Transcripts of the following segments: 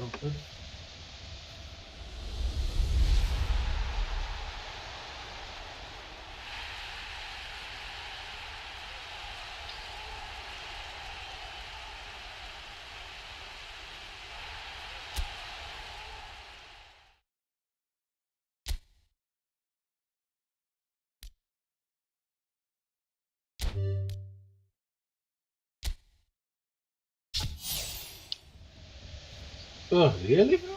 something. Oh, really, bro?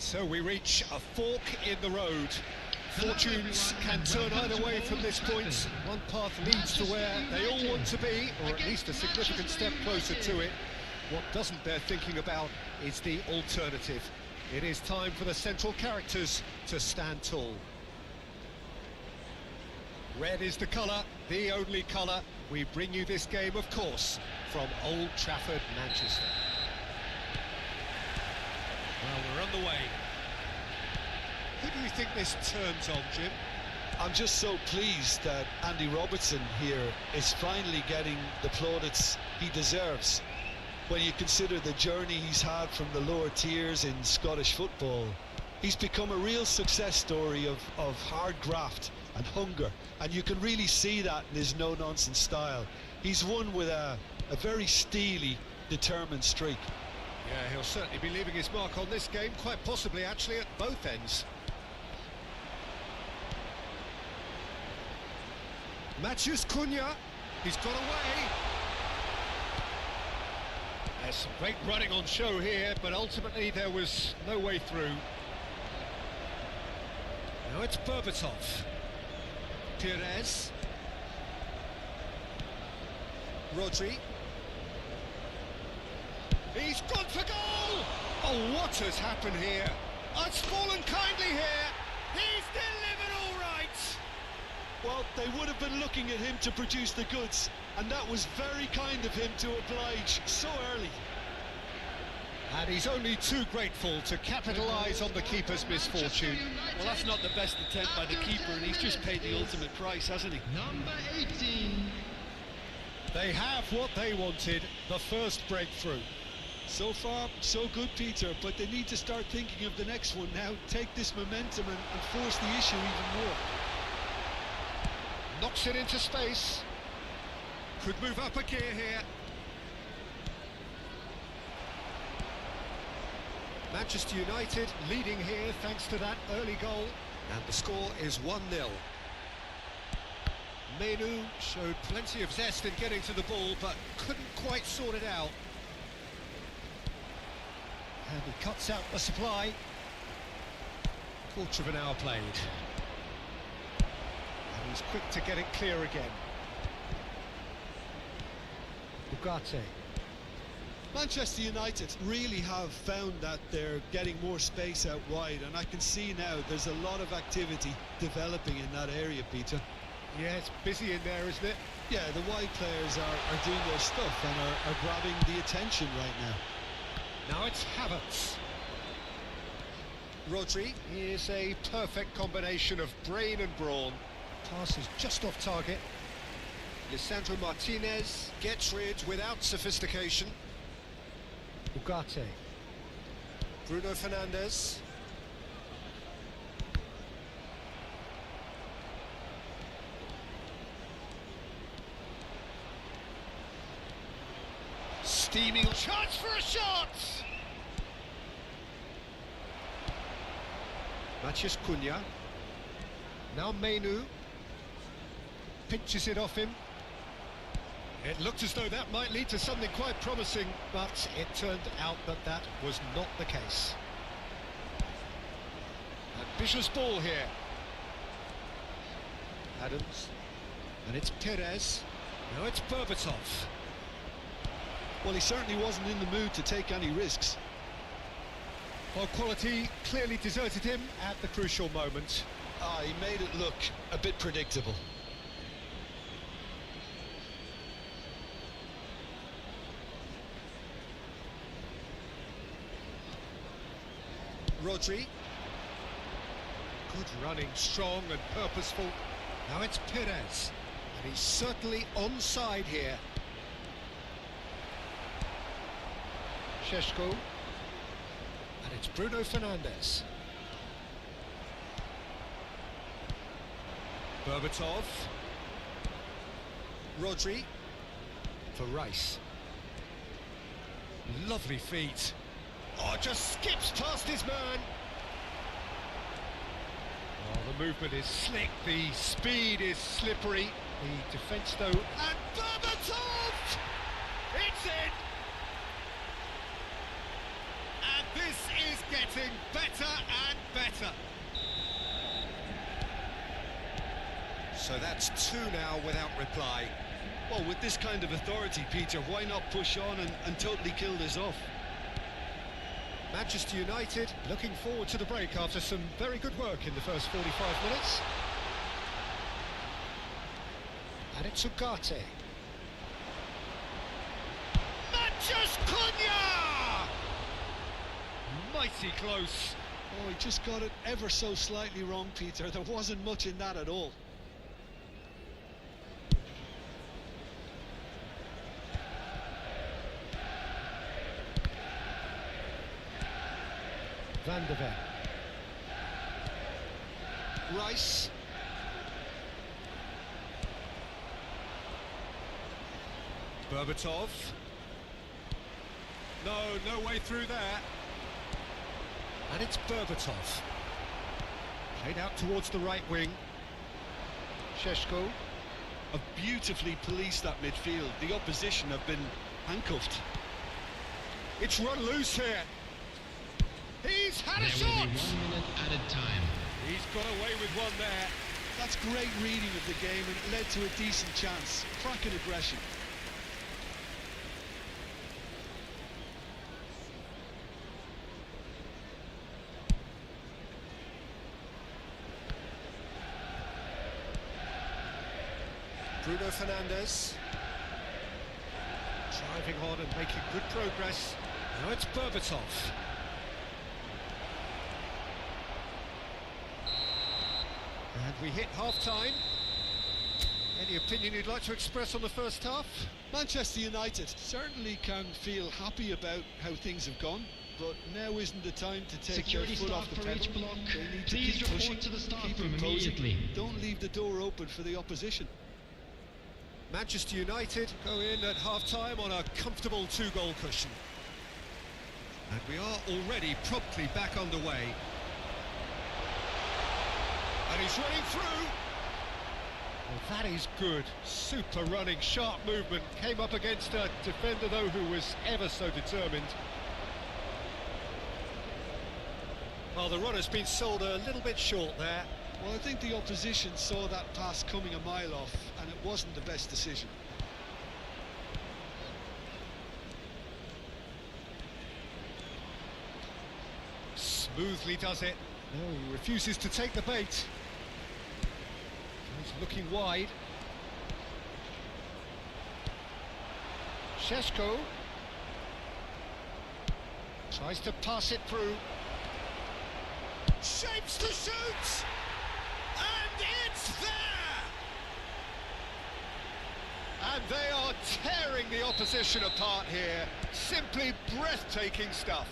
So we reach a fork in the road. Fortunes can turn either way from this point. One path leads to where they all want to be, or at least a significant step closer to it. What doesn't bear thinking about is the alternative. It is time for the central characters to stand tall. Red is the colour, the only colour. We bring you this game, of course, from Old Trafford, Manchester. Well, we're on the way. Who do you think this turns on, Jim? I'm just so pleased that Andy Robertson here is finally getting the plaudits he deserves. When you consider the journey he's had from the lower tiers in Scottish football, he's become a real success story of hard graft and hunger, and you can really see that in his no-nonsense style. He's won with a very steely, determined streak. Yeah, he'll certainly be leaving his mark on this game, quite possibly actually at both ends. Matheus Cunha, he's got away. There's some great running on show here, but ultimately there was no way through. Now it's Berbatov. Pires. Rodri. He's gone for goal! Oh, what has happened here? Oh, it's fallen kindly here. He's delivered all right. Well, they would have been looking at him to produce the goods, and that was very kind of him to oblige so early. And he's only too grateful to capitalise on the keeper's misfortune. Well, that's not the best attempt by the keeper, and he's just paid the ultimate price, hasn't he? Number 18. They have what they wanted, the first breakthrough. So far, so good, Peter, but they need to start thinking of the next one now. Take this momentum and force the issue even more. Knocks it into space. Could move up a gear here. Manchester United leading here thanks to that early goal. And the score is 1-0. Menu showed plenty of zest in getting to the ball, but couldn't quite sort it out. And he cuts out the supply. Quarter of an hour played. And he's quick to get it clear again. Ugarte. Manchester United really have found that they're getting more space out wide, and I can see now there's a lot of activity developing in that area, Peter. Yeah, it's busy in there, isn't it? Yeah, the wide players are doing their stuff and are grabbing the attention right now. Now it's Havertz. Rodri is a perfect combination of brain and brawn. Pass is just off target. Lisandro Martinez gets rid without sophistication. Ugarte. Bruno Fernandes. Steaming chance for a shot! Matheus Cunha. Now Menu. Pinches it off him. It looked as though that might lead to something quite promising, but it turned out that that was not the case. Ambitious ball here. Adams. And it's Pires. Now it's Berbatov. Well, he certainly wasn't in the mood to take any risks. Well, quality clearly deserted him at the crucial moment. He made it look a bit predictable. Rodri. Good running, strong and purposeful. Now it's Pires. And he's certainly onside here. Šeško. And it's Bruno Fernandes. Berbatov. Rodri. For Rice. Lovely feet. Oh, just skips past his man. Oh, the movement is slick, the speed is slippery. The defence, though, and Berbatov! It's in! And this is getting better and better. So that's 2 now without reply. Well, with this kind of authority, Peter, why not push on and totally kill this off? Manchester United looking forward to the break after some very good work in the first 45 minutes. And it's Ugarte. Manchester Cunha! Mighty close. Oh, he just got it ever so slightly wrong, Peter. There wasn't much in that at all. Van de Ven. Rice. Berbatov. No way through there. And it's Berbatov. Played out towards the right wing. Šeško. Have beautifully policed that midfield. The opposition have been handcuffed. It's run loose here. He's had a There shot! will be 1 minute added time. He's got away with one there. That's great reading of the game, and it led to a decent chance. Cracking aggression. Bruno Fernandes. Driving on and making good progress. Now it's Berbatov. And we hit half-time. Any opinion you'd like to express on the first half? Manchester United certainly can feel happy about how things have gone, but now isn't the time to take Security their foot staff off the for pedal. each block, They need to please keep report pushing, to the staff keep room imposing. immediately. Don't leave the door open for the opposition. Manchester United go in at half-time on a comfortable 2-goal cushion. And we are already promptly back underway. And he's running through. Well, that is good. Super running, sharp movement. Came up against a defender, though, who was ever so determined. Well, the run has been sold a little bit short there. Well, I think the opposition saw that pass coming a mile off, and it wasn't the best decision. Smoothly does it. No, he refuses to take the bait. He's looking wide. Šeško tries to pass it through. Shapes to shoot! And it's there! And they are tearing the opposition apart here. Simply breathtaking stuff.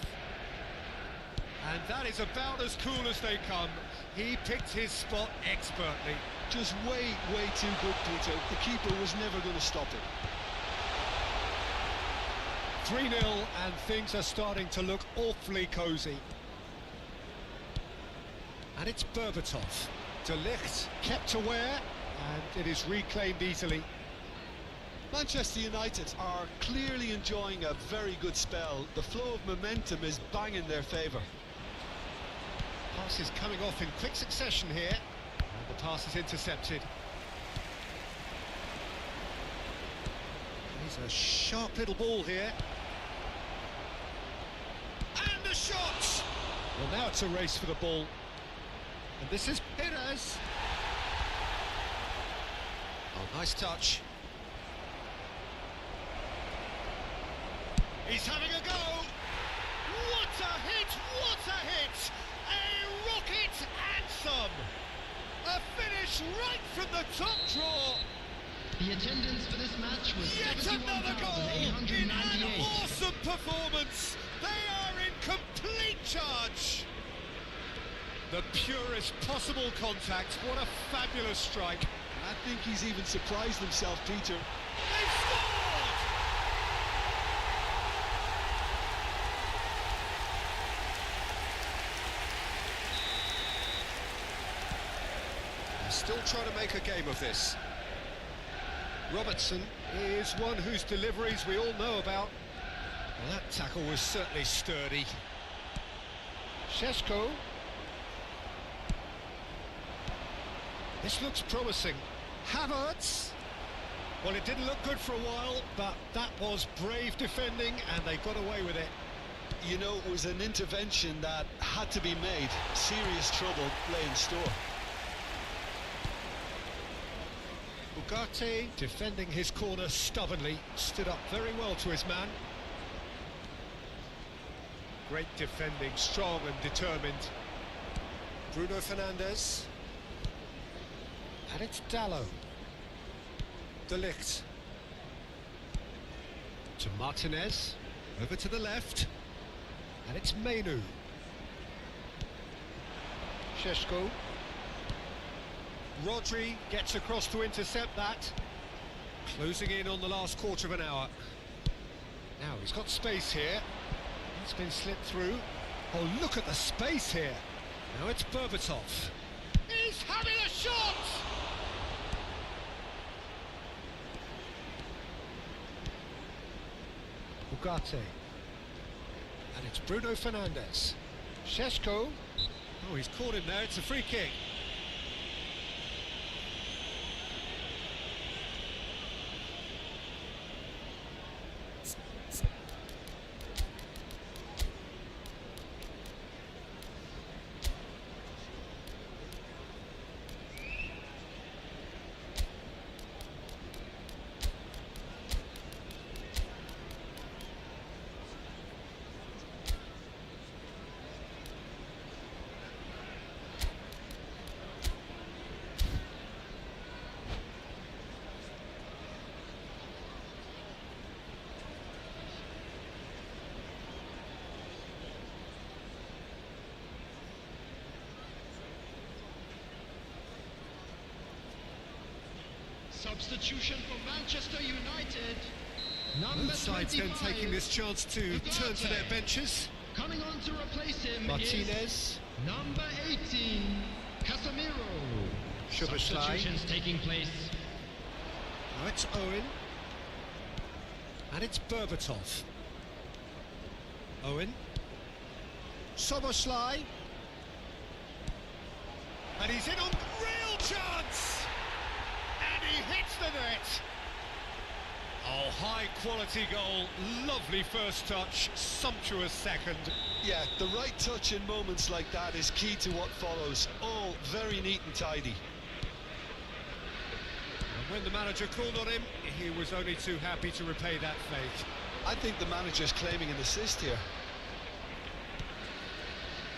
And that is about as cool as they come. He picked his spot expertly. Just way too good, Peter. The keeper was never going to stop it. 3-0, and things are starting to look awfully cosy. And it's Berbatov. De Ligt kept aware, and it is reclaimed easily. Manchester United are clearly enjoying a very good spell. The flow of momentum is bang in their favour. Pass is coming off in quick succession here. And the pass is intercepted. He's a sharp little ball here. And a shot! Well, now it's a race for the ball. And this is Pires. Oh, nice touch. He's having a go! What a hit! What a hit! A rocket anthem! A finish right from the top draw! The attendance for this match was Yet another goal in an 71,898. awesome performance! They are in complete charge! The purest possible contact. What a fabulous strike. I think he's even surprised himself, Peter. They've scored! They're still trying to make a game of this. Robertson is one whose deliveries we all know about. Well, that tackle was certainly sturdy. Šeško. This looks promising. Havertz. Well, it didn't look good for a while, but that was brave defending, and they got away with it. You know, it was an intervention that had to be made. Serious trouble lay in store. Ugarte defending his corner stubbornly, stood up very well to his man. Great defending, strong and determined. Bruno Fernandes. And it's Dalot. De Ligt. To Martinez. Over to the left. And it's Menu. Šeško. Rodri gets across to intercept that. Closing in on the last quarter of an hour. Now he's got space here. It's been slipped through. Oh, look at the space here. Now it's Berbatov. He's having a shot! Ugarte. And it's Bruno Fernandes. Šeško. Oh, he's caught him there. It's a free kick. Substitution for Manchester United. Number Both sides then 25, taking this chance to turn to their benches. Coming on to replace him Martinez. is number 18, Casemiro. Szoboszlai. Substitutions taking place. Now it's Owen. And it's Berbatov. Owen. Szoboszlai. And he's in on real chance! And he hits the net! Oh, high quality goal, lovely first touch, sumptuous second. Yeah, the right touch in moments like that is key to what follows. All very neat and tidy. And when the manager called on him, he was only too happy to repay that fate. I think the manager's claiming an assist here.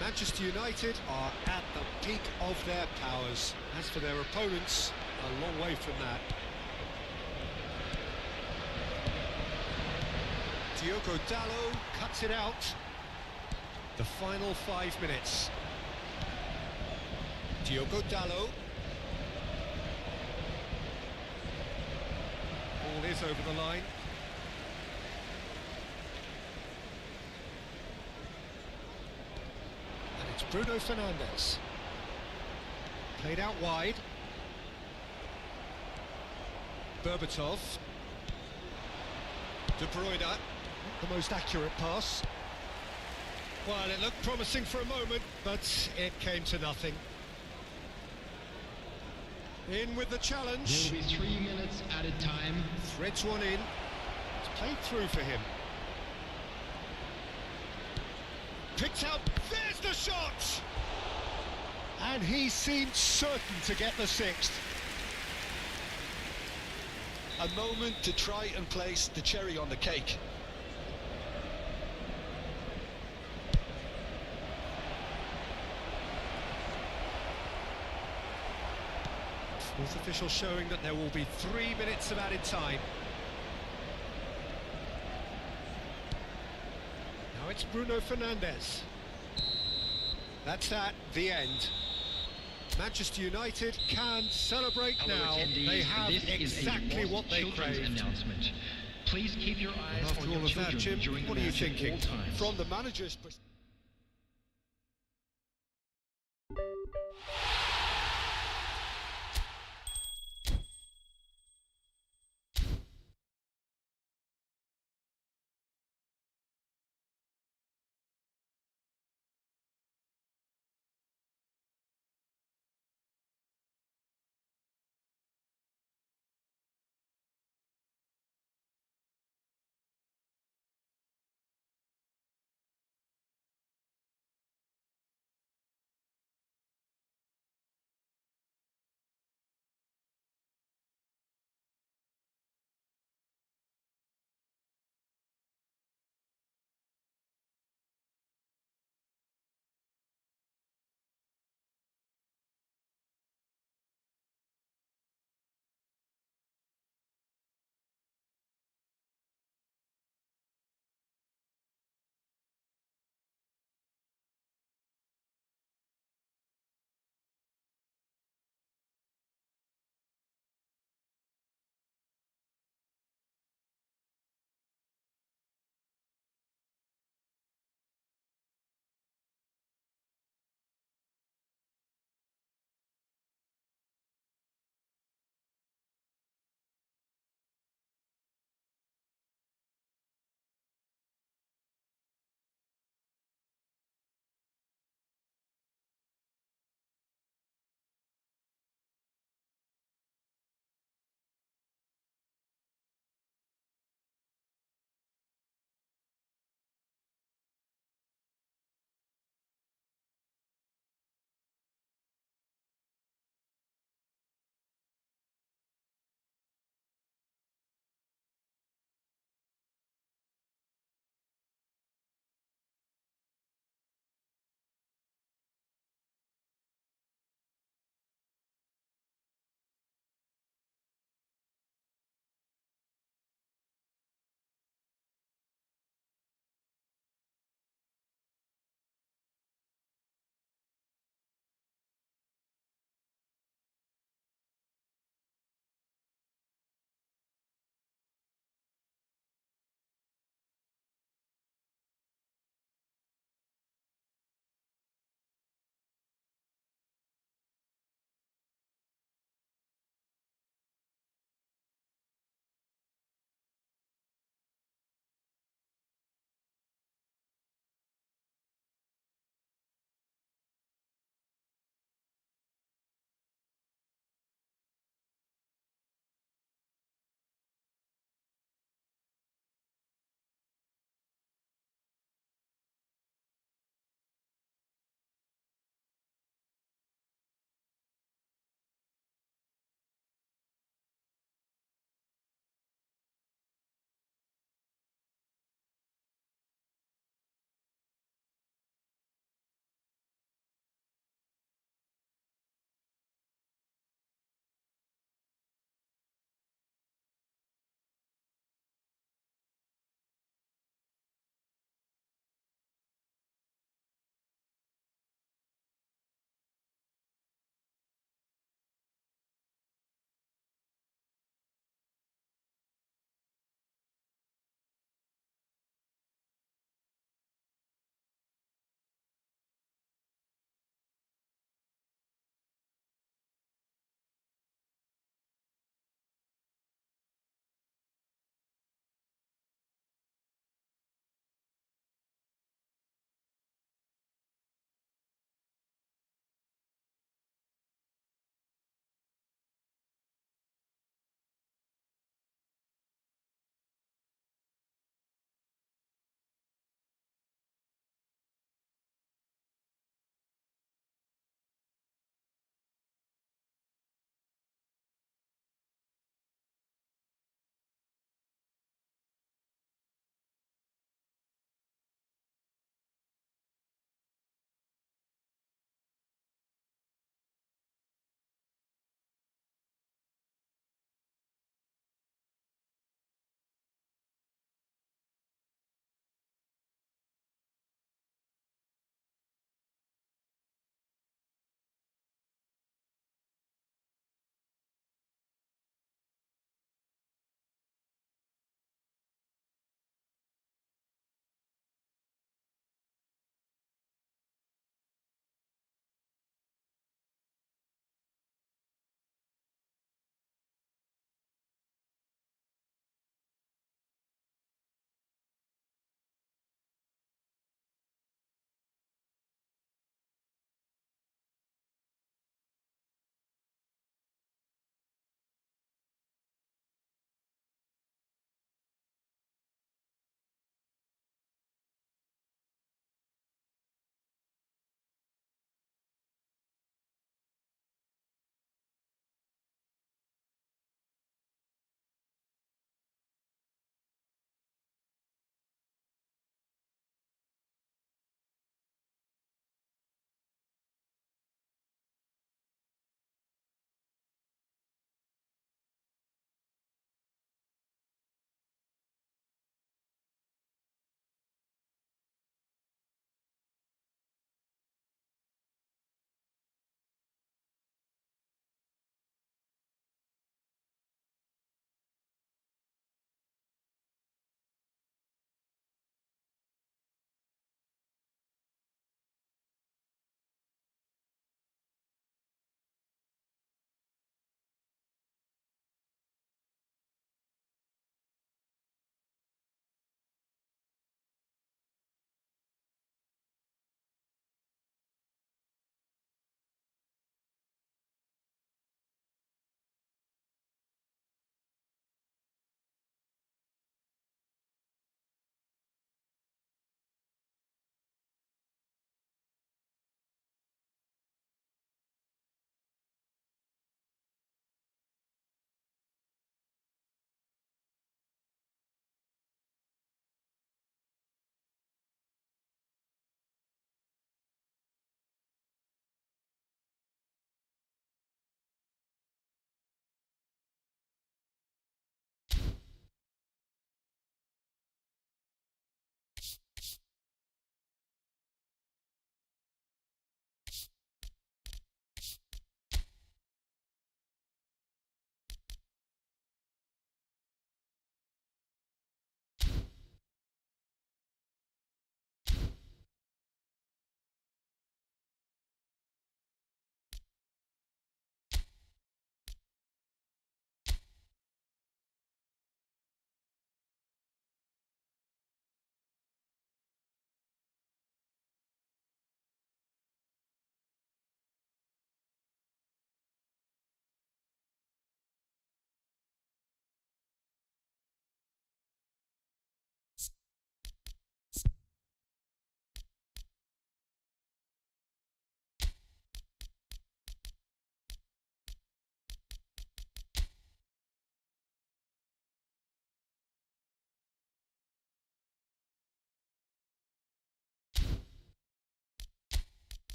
Manchester United are at the peak of their powers. As for their opponents, a long way from that. Diogo Dalot cuts it out. The final 5 minutes. Diogo Dalot. Ball is over the line. And it's Bruno Fernandes. Played out wide. Berbatov. De Bruyne. The most accurate pass. Well, it looked promising for a moment, but it came to nothing. In with the There challenge. will be 3 minutes added time. Threads one in. It's played through for him. Picked out. There's the shot! And he seemed certain to get the sixth. A moment to try and place the cherry on the cake. Fourth official showing that there will be 3 minutes of added time. Now it's Bruno Fernandes. That's that, the end. Manchester United can celebrate Hello, now. attendees. They have This is exactly a what they children's craved. announcement. Please keep your eyes After on all your of that, children Jim, during the what are you match at thinking? all times. From the manager's perspective.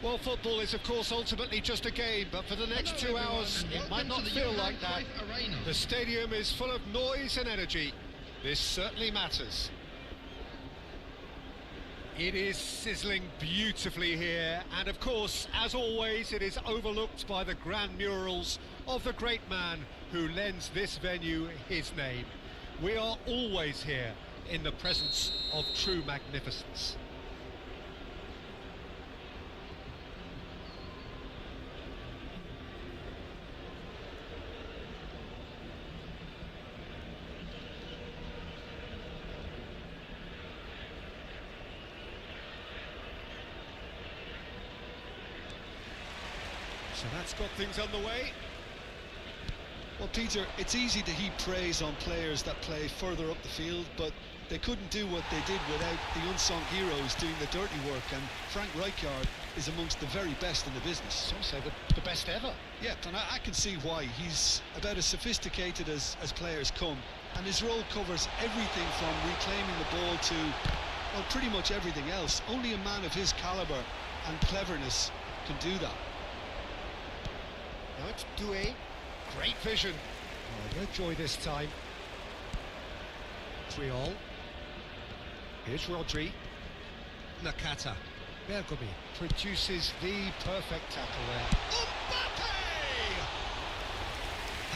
Well, football is, of course, ultimately just a game, but for the next 2 hours, it might not feel like that. The stadium is full of noise and energy. This certainly matters. It is sizzling beautifully here, and of course, as always, it is overlooked by the grand murals of the great man who lends this venue his name. We are always here in the presence of true magnificence. So that's got things underway. Well, Peter, it's easy to heap praise on players that play further up the field, but they couldn't do what they did without the unsung heroes doing the dirty work, and Frank Rijkaard is amongst the very best in the business. Some say the best ever. Yeah, and I can see why. He's about as sophisticated as players come, and his role covers everything from reclaiming the ball to, well, pretty much everything else. Only a man of his calibre and cleverness can do that. Now it's Doué. Great vision. Oh, no joy this time. Triol. Here's Rodri. Nakata. Berbatov produces the perfect tackle there. Mbappe!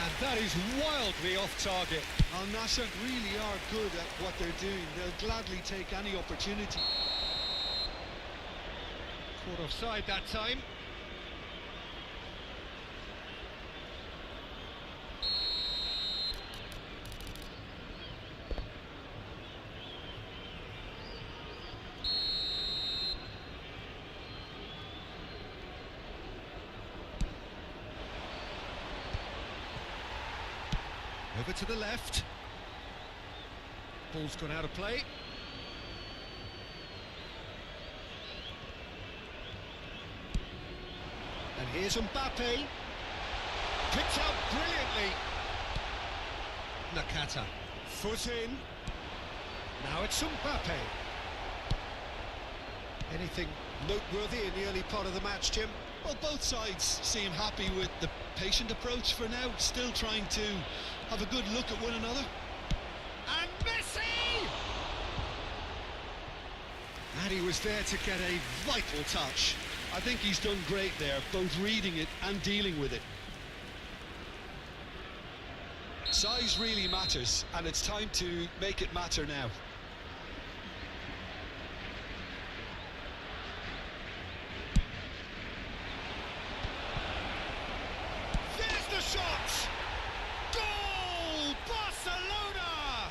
And that is wildly off target. Al Nassr really are good at what they're doing. They'll gladly take any opportunity. Caught offside that time. Over to the left. Ball's gone out of play. And here's Mbappe. Picked out brilliantly. Nakata. Foot in. Now it's Mbappe. Anything noteworthy in the early part of the match, Jim? Well, both sides seem happy with the patient approach for now, still trying to have a good look at one another. And Messi! And he was there to get a vital touch. I think he's done great there, both reading it and dealing with it. Size really matters, and it's time to make it matter now. There's the shot! Goal! Barcelona!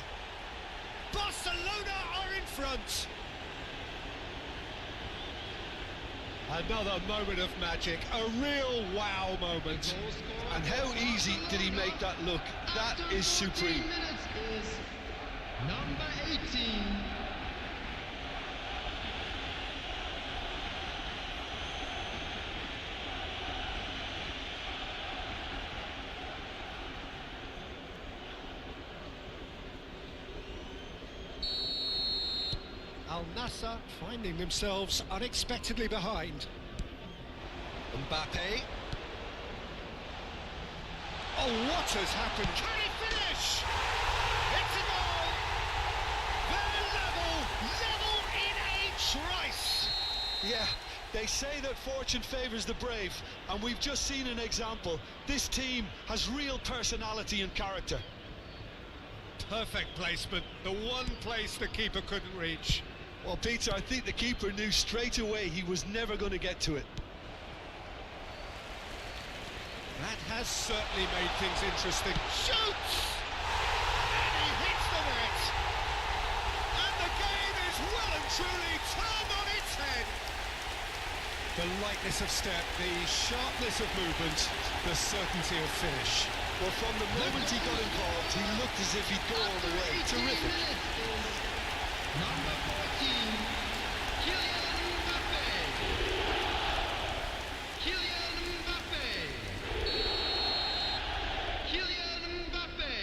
Barcelona are in front. Another moment of magic, a real wow moment. And how easy did he make that look? That is supreme. Minutes is number 18. Al Nassr finding themselves unexpectedly behind. Mbappe. Oh, what has happened? Can he finish? It's a goal! They're level in a trice! Yeah, they say that fortune favours the brave, and we've just seen an example. This team has real personality and character. Perfect placement, the one place the keeper couldn't reach. Well, Peter, I think the keeper knew straight away he was never going to get to it. That has certainly made things interesting. Shoots! And he hits the net! And the game is well and truly turned on its head! The lightness of step, the sharpness of movement, the certainty of finish. Well, from the moment he got involved, he looked as if he'd go all the way. Terrific. Number 14, Kylian Mbappe. Kylian Mbappe. Kylian Mbappe.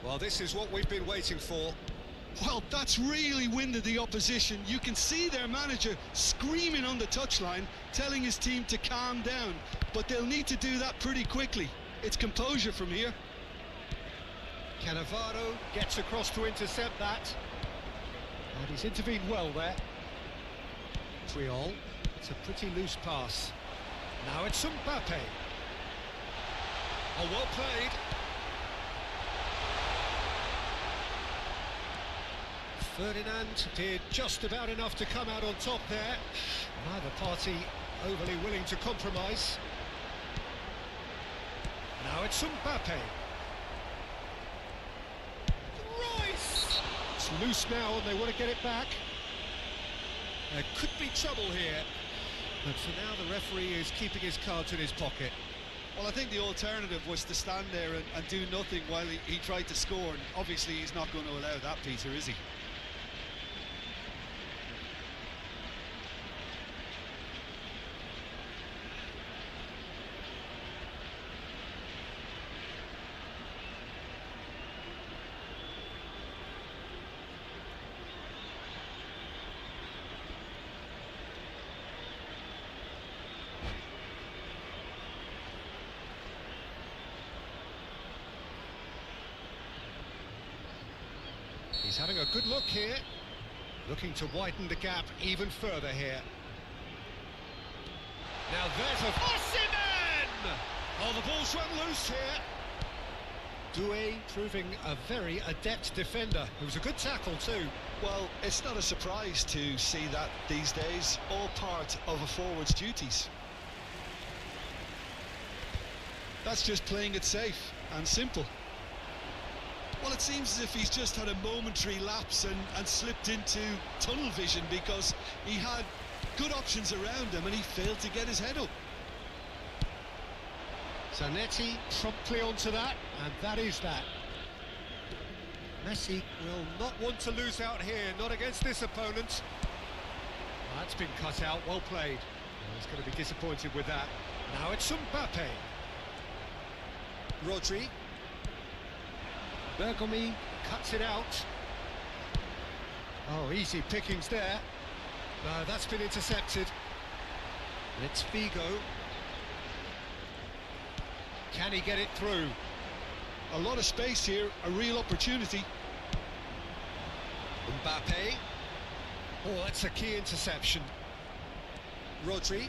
Well, this is what we've been waiting for. Well, that's really winded the opposition. You can see their manager screaming on the touchline, telling his team to calm down. But they'll need to do that pretty quickly. It's composure from here. Cannavaro gets across to intercept that. And he's intervened well there. Triol, it's a pretty loose pass. Now it's Mbappe. Oh, well played. Ferdinand did just about enough to come out on top there. Neither party overly willing to compromise. Now it's Mbappe. Royce! It's loose now and they want to get it back. There could be trouble here. But for now the referee is keeping his cards in his pocket. Well, I think the alternative was to stand there and do nothing while he tried to score. And obviously he's not going to allow that, Peter, is he? He's having a good look here, looking to widen the gap even further here. Now there's a... Osimhen! Oh, the ball's run loose here. Doué proving a very adept defender. It was a good tackle too. Well, it's not a surprise to see that these days, all part of a forward's duties. That's just playing it safe and simple. Well, it seems as if he's just had a momentary lapse and slipped into tunnel vision because he had good options around him and he failed to get his head up. Zanetti promptly onto that, and that is that. Messi will not want to lose out here, not against this opponent. That's been cut out, well played. He's going to be disappointed with that. Now it's Mbappe. Rodri. Bergomi cuts it out. Oh, easy pickings there. No, that's been intercepted. And it's Figo. Can he get it through? A lot of space here, a real opportunity. Mbappe. Oh, that's a key interception. Rodri.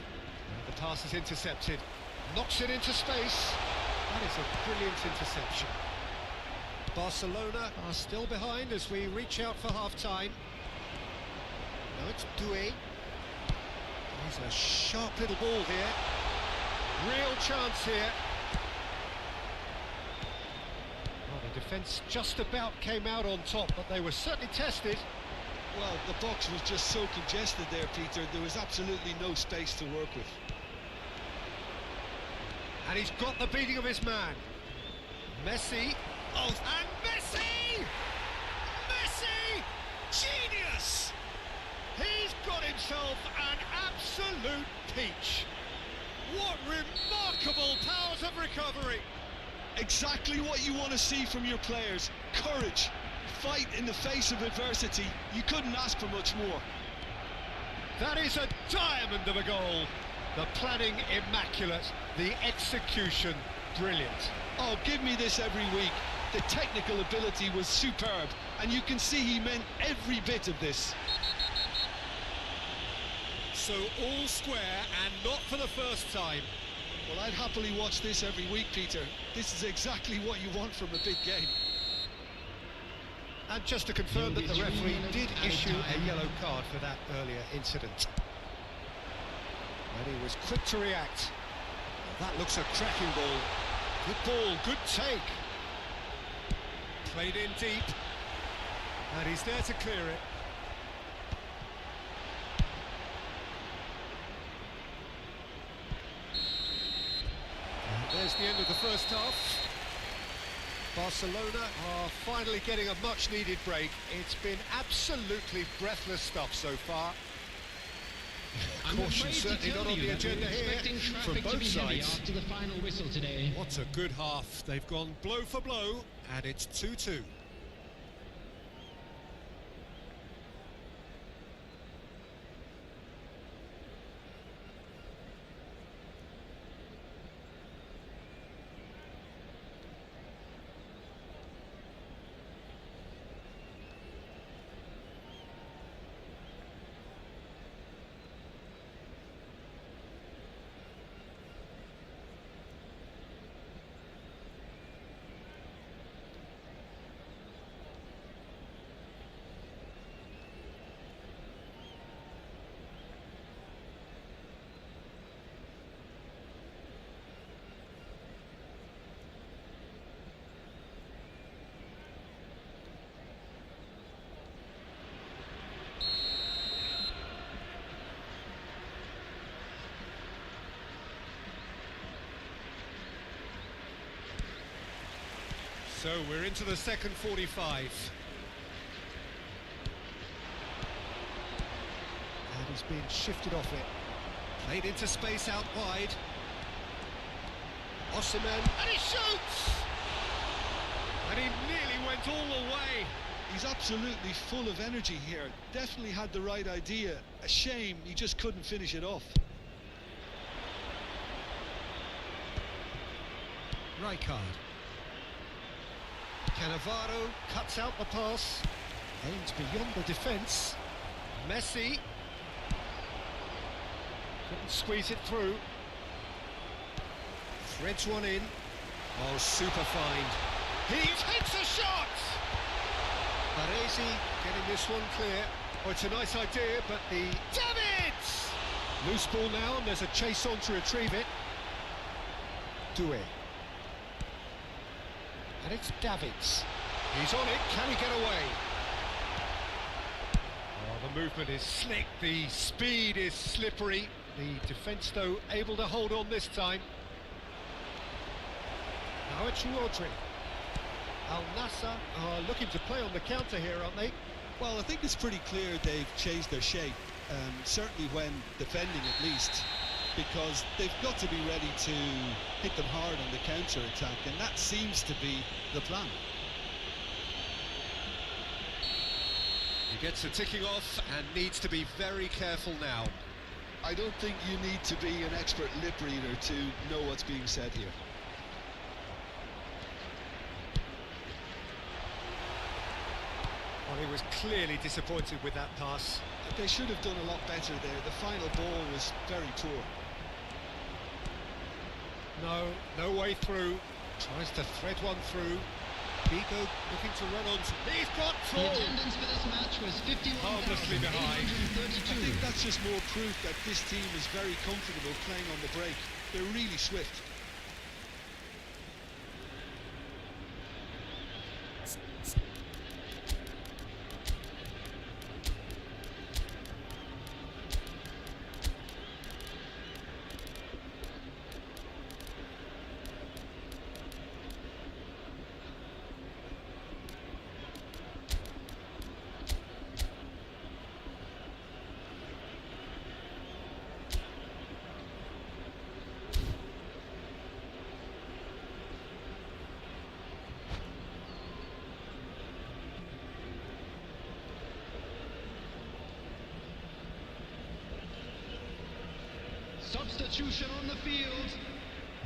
The pass is intercepted. Knocks it into space. That is a brilliant interception. Barcelona are still behind as we reach out for half-time. Now it's Doué. He's a sharp little ball here. Real chance here. Well, the defence just about came out on top, but they were certainly tested. Well, the box was just so congested there, Peter. There was absolutely no space to work with. And he's got the beating of his man. Messi. Oh, and Messi! Messi! Genius! He's got himself an absolute peach. What remarkable powers of recovery. Exactly what you want to see from your players. Courage, fight in the face of adversity. You couldn't ask for much more. That is a diamond of a goal. The planning immaculate, the execution brilliant. Oh, give me this every week. The technical ability was superb, and you can see he meant every bit of this. So all square, and not for the first time. Well, I'd happily watch this every week, Peter. This is exactly what you want from a big game. And just to confirm that the referee did issue a yellow card for that earlier incident. And he was quick to react. That looks a cracking ball. Good ball, good take. Played in deep. And he's there to clear it. And there's the end of the first half. Barcelona are finally getting a much-needed break. It's been absolutely breathless stuff so far. Caution certainly not on the agenda here from both sides. After the final whistle today. What a good half. They've gone blow for blow, And it's 2-2. So we're into the second 45. And he's been shifted off it. Played into space out wide. Osimhen, and he shoots! And he nearly went all the way. He's absolutely full of energy here. Definitely had the right idea. A shame he just couldn't finish it off. Rijkaard. Cannavaro cuts out the pass. Aims beyond the defence. Messi. Couldn't squeeze it through. Threads one in. Oh, super find. He takes a shot! Baresi getting this one clear. Oh, it's a nice idea, but the... Davids! Loose ball now, and there's a chase on to retrieve it. Doué. And it's Davids. He's on it, can he get away? Oh, the movement is slick, the speed is slippery. The defence, though, able to hold on this time. Now it's Rodri. Al Nassr are looking to play on the counter here, aren't they? Well, I think it's pretty clear they've changed their shape, certainly when defending at least, because they've got to be ready to hit them hard on the counter-attack, and that seems to be the plan. He gets the ticking off and needs to be very careful now. I don't think you need to be an expert lip reader to know what's being said here. Well, he was clearly disappointed with that pass. They should have done a lot better there. The final ball was very poor. No way through. Tries to thread one through. Vigo looking to run on. He's got The full. attendance for this match was Harmlessly behind. 51,832. I think that's just more proof that this team is very comfortable playing on the break. They're really swift. Substitution on the field.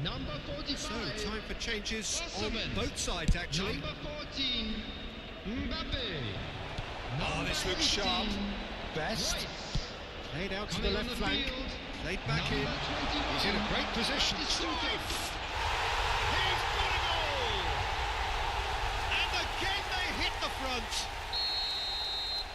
Number 45. So, time for changes on Osimhen. both sides, actually. Number 14. Mbappe. Oh, this looks sharp. Best. Royce. Played out to the Coming left on the flank. field. Played back in. Number 21. He's in a great position. Strikes. He's got a goal! And again they hit the front.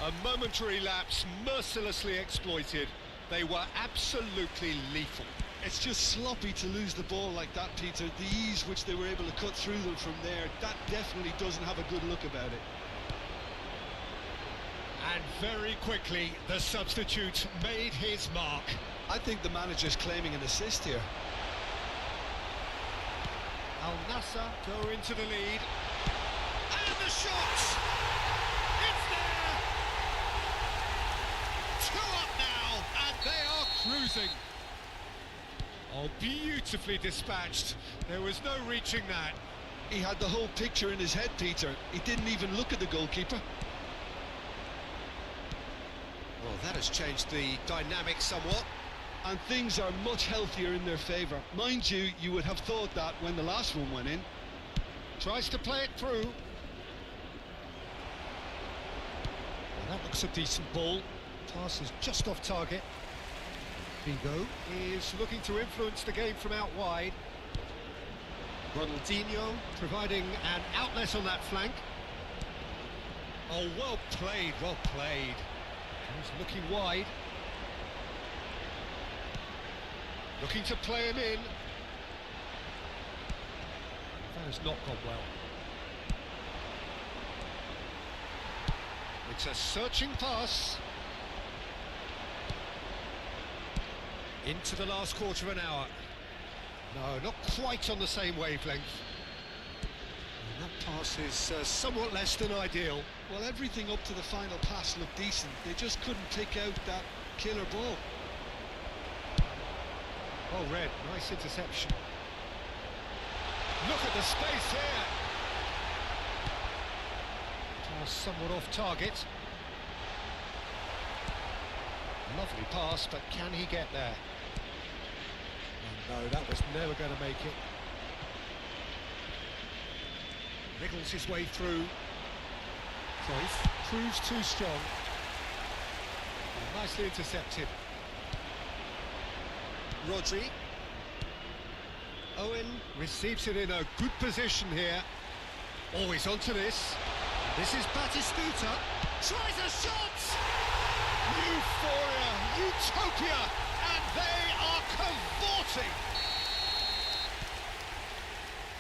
A momentary lapse mercilessly exploited. They were absolutely lethal. It's just sloppy to lose the ball like that, Peter. The ease which they were able to cut through them from there, that definitely doesn't have a good look about it. And very quickly, the substitute made his mark. I think the manager's claiming an assist here. Al Nassr go into the lead. And the shot! It's there! 2 up now, and they are cruising. Oh, beautifully dispatched. There was no reaching that. He had the whole picture in his head, Peter. He didn't even look at the goalkeeper. Well, that has changed the dynamic somewhat. And things are much healthier in their favour. Mind you, you would have thought that when the last one went in. Tries to play it through. Well, that looks a decent ball. Pass is just off target. Figo is looking to influence the game from out wide. Ronaldinho providing an outlet on that flank. Oh, well played, well played. He's looking wide. Looking to play him in. That has not gone well. It's a searching pass. Into the last quarter of an hour. No, not quite on the same wavelength. And that pass is somewhat less than ideal. Well, everything up to the final pass looked decent. They just couldn't pick out that killer ball. Oh, Red, nice interception. Look at the space here. Pass somewhat off target. Lovely pass, but can he get there? Oh, no, that was never going to make it. Wriggles his way through. Cruyff proves too strong. Nicely intercepted. Rodri. Owen receives it in a good position here. Oh, he's onto this. This is Batistuta. Tries a shot! Euphoria, utopia, and they are cavorting.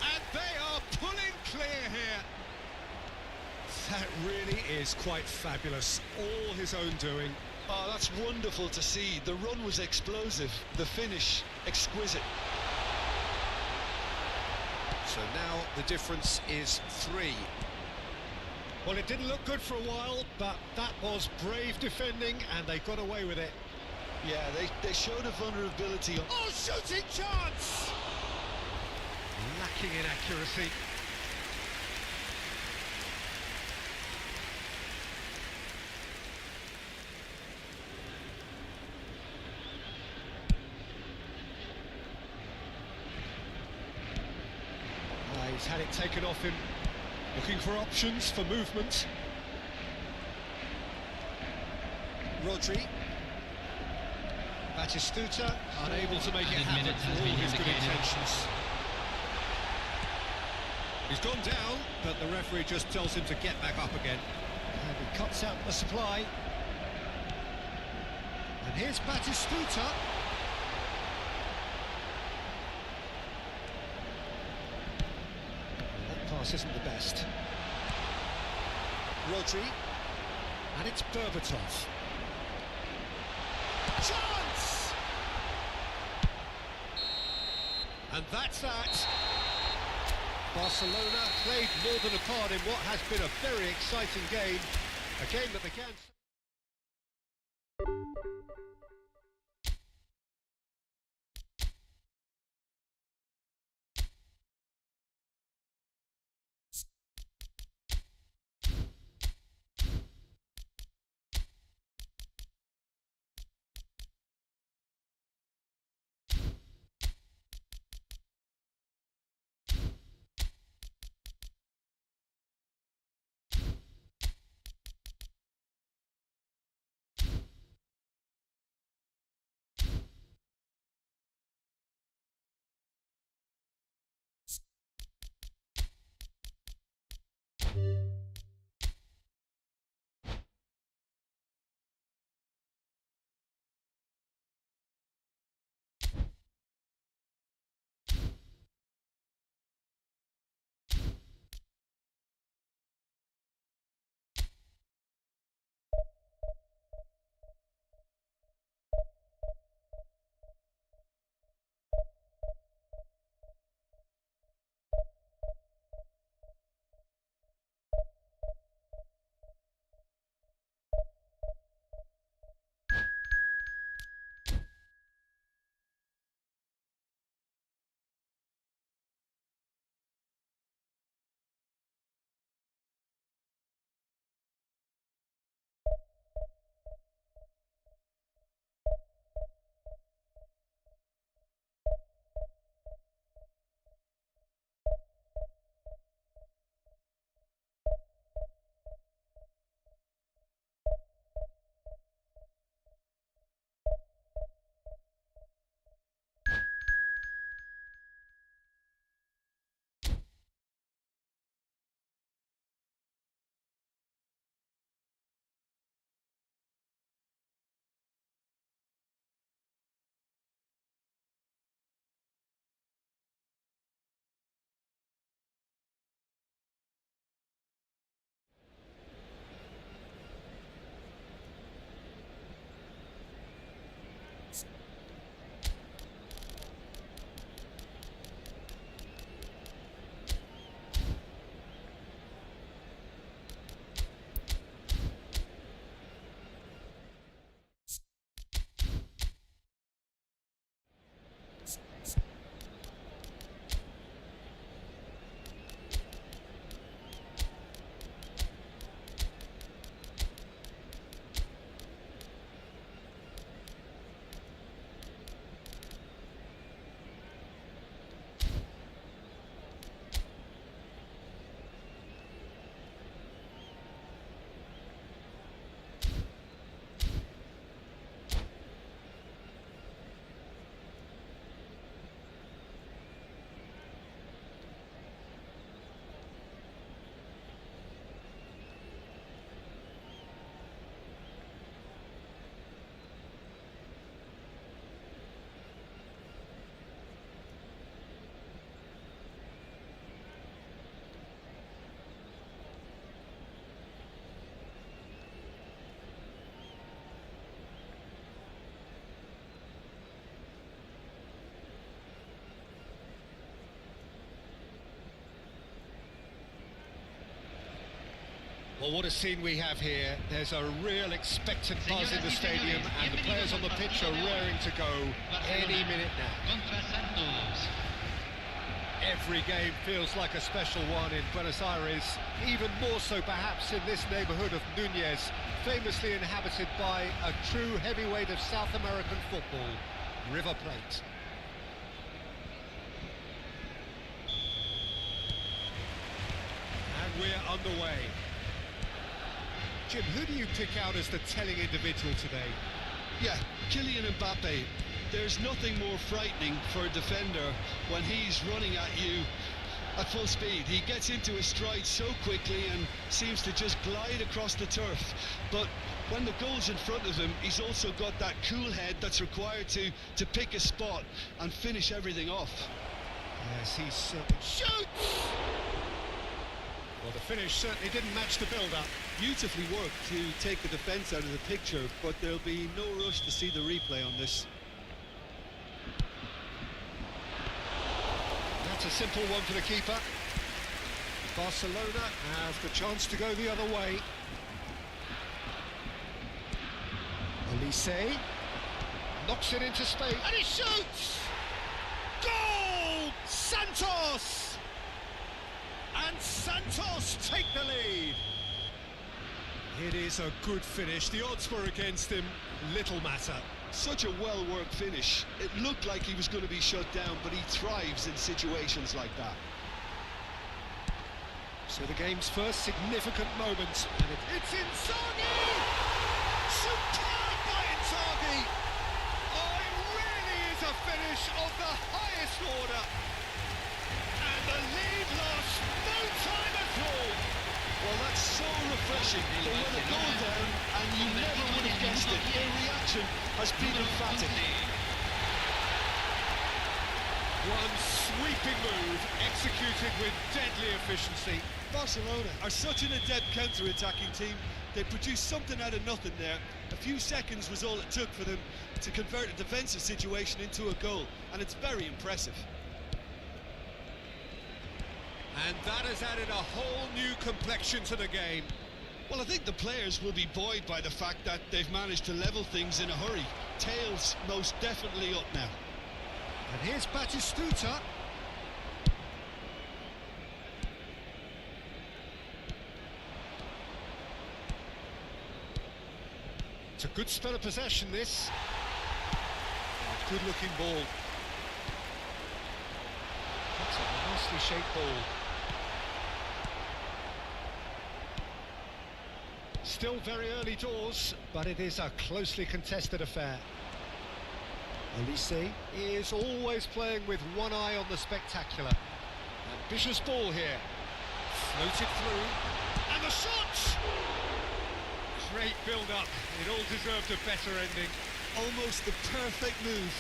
And they are pulling clear here. That really is quite fabulous. All his own doing. Oh, that's wonderful to see. The run was explosive, the finish exquisite. So now the difference is 3. Well, it didn't look good for a while, but that was brave defending, and they got away with it. Yeah, they showed a vulnerability. Oh, shooting chance! Lacking in accuracy. He's had it taken off him. Looking for options for movement. Rodri. Batistuta unable to make it happen for all his good intentions. He's gone down, but the referee just tells him to get back up again. And he cuts out the supply. And here's Batistuta. Pass isn't the best. Rodri, and it's Berbatov. Chance! And that's that. Barcelona played more than a part in what has been a very exciting game. A game that began... Well, what a scene we have here. There's a real expectant buzz in the stadium, and the players on the pitch are raring to go any minute now. Contra Santos. Every game feels like a special one in Buenos Aires, even more so perhaps in this neighbourhood of Núñez, famously inhabited by a true heavyweight of South American football, River Plate. And we're underway. Jim, who do you pick out as the telling individual today? Yeah, Kylian Mbappe. There's nothing more frightening for a defender when he's running at you at full speed. He gets into his stride so quickly and seems to just glide across the turf. But when the goal's in front of him, he's also got that cool head that's required to pick a spot and finish everything off. Yes, he's shoots! Well, the finish certainly didn't match the build-up. Beautifully worked to take the defence out of the picture, but there'll be no rush to see the replay on this. That's a simple one for the keeper. Barcelona have the chance to go the other way. Elise knocks it into space, and he shoots! Goal! Santos! And Santos take the lead. It is a good finish. The odds were against him. Little matter. Such a well-worked finish. It looked like he was going to be shut down, but he thrives in situations like that. So the game's first significant moment, and it's Inzaghi! Superb by Inzaghi! Oh, it really is a finish of the highest order. And the lead lost no time at all. Well, that's so refreshing to run a goal down and you never would have guessed it. Their reaction has been emphatic. One sweeping move executed with deadly efficiency. Barcelona are such an adept counter-attacking team. They produced something out of nothing there. A few seconds was all it took for them to convert a defensive situation into a goal, and it's very impressive. And that has added a whole new complexion to the game. Well, I think the players will be buoyed by the fact that they've managed to level things in a hurry. Tails most definitely up now. And here's Batistuta. It's a good spell of possession, this. Good looking ball. That's a nicely shaped ball. Still very early doors, but it is a closely contested affair. Elise is always playing with one eye on the spectacular. Ambitious ball here. Floated through. And the shot! Great build-up. It all deserved a better ending. Almost the perfect move.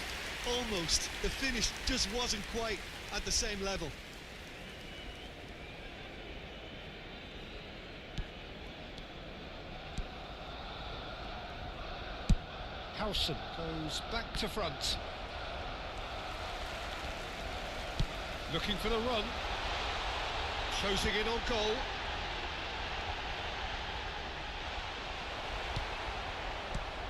Almost. The finish just wasn't quite at the same level. Howson goes back to front. Looking for the run. Closing in on goal.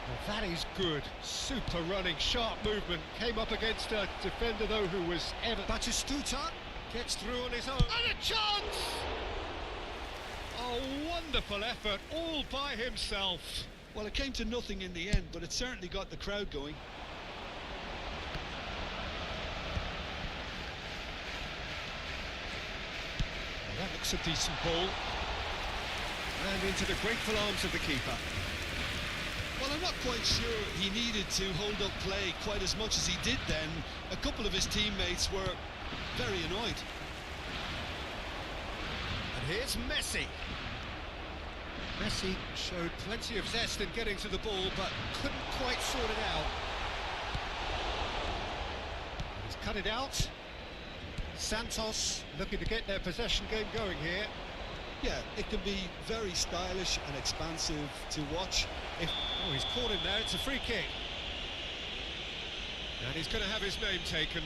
Well, that is good. Super running, sharp movement. Came up against a defender, though, who was ever... Batistuta gets through on his own. And a chance! A wonderful effort, all by himself. Well, it came to nothing in the end, but it certainly got the crowd going. Well, that looks a decent ball. And into the grateful arms of the keeper. Well, I'm not quite sure he needed to hold up play quite as much as he did then. A couple of his teammates were very annoyed. And here's Messi. Messi showed plenty of zest in getting to the ball, but couldn't quite sort it out. He's cut it out. Santos looking to get their possession game going here. Yeah, it can be very stylish and expansive to watch. Oh, he's caught him there. It's a free kick. And he's going to have his name taken.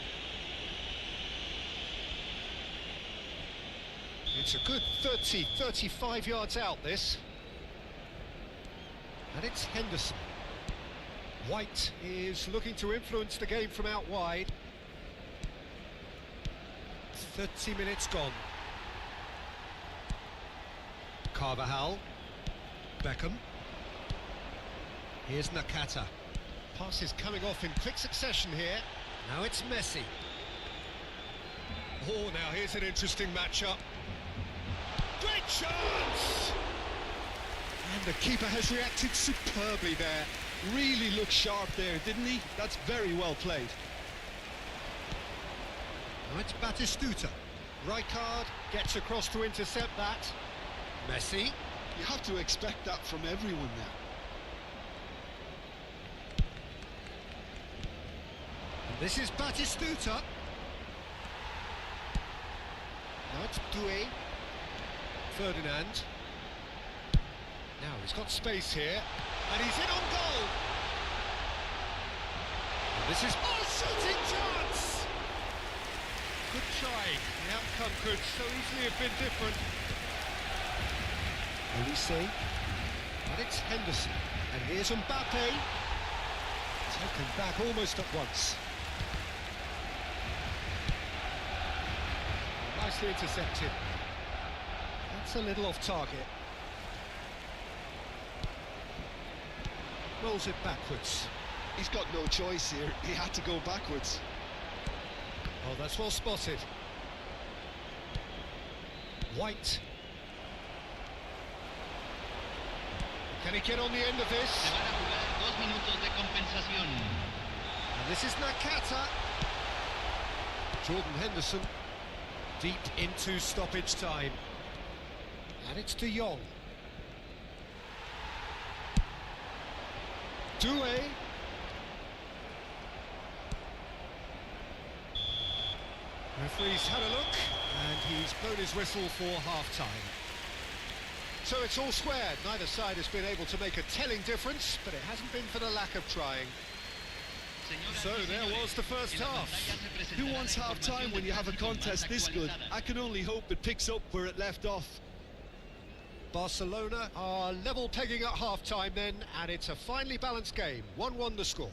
It's a good 30, 35 yards out, this. And it's Henderson. White is looking to influence the game from out wide. 30 minutes gone. Carvajal. Beckham. Here's Nakata. Passes coming off in quick succession here. Now it's Messi. Oh, now here's an interesting matchup. Great chance! And the keeper has reacted superbly there. Really looked sharp there, didn't he? That's very well played. Now it's Batistuta. Rijkaard gets across to intercept that. Messi. You have to expect that from everyone now. This is Batistuta. Now it's Doué. Ferdinand. Now he's got space here, and he's in on goal. And this is shooting chance. Good try. The outcome could so easily have been different. Olise. And it's Henderson. And here's Mbappe. Taken back almost at once. Nicely intercepted. That's a little off target. Rolls it backwards. He's got no choice here. He had to go backwards. Oh, that's well spotted. White. Can he get on the end of this? Se van a jugar 2 minutos de compensación. And this is Nakata. Jordan Henderson. Deep into stoppage time. And it's De Jong. Doué. Referee's had a look, and he's blown his whistle for half-time. So it's all squared. Neither side has been able to make a telling difference, but it hasn't been for the lack of trying. So there was the first half. Who wants half-time when you have a contest this good? I can only hope it picks up where it left off. Barcelona are level pegging at half-time then, and it's a finely balanced game. 1-1 the score.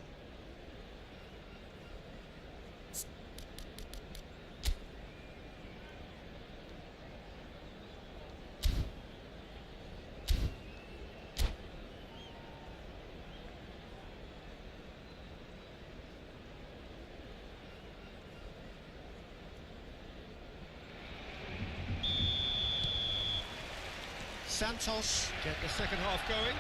Santos get the second half going.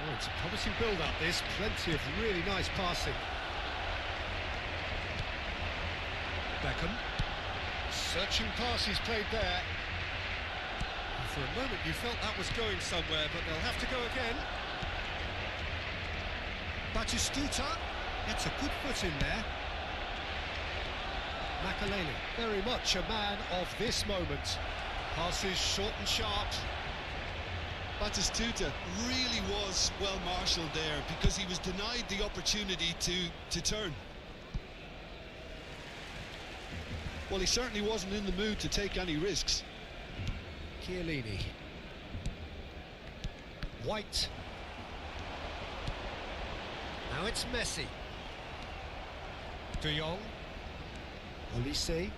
Oh, it's a promising build-up this. Plenty of really nice passing. Beckham. Searching pass he's played there. And for a moment you felt that was going somewhere, but they'll have to go again. Batistuta gets a good foot in there. Makaleli, very much a man of this moment. Passes short and sharp. Batistuta really was well marshalled there because he was denied the opportunity to turn. Well, he certainly wasn't in the mood to take any risks. Chiellini. White. Now it's Messi. De Jong. Olise.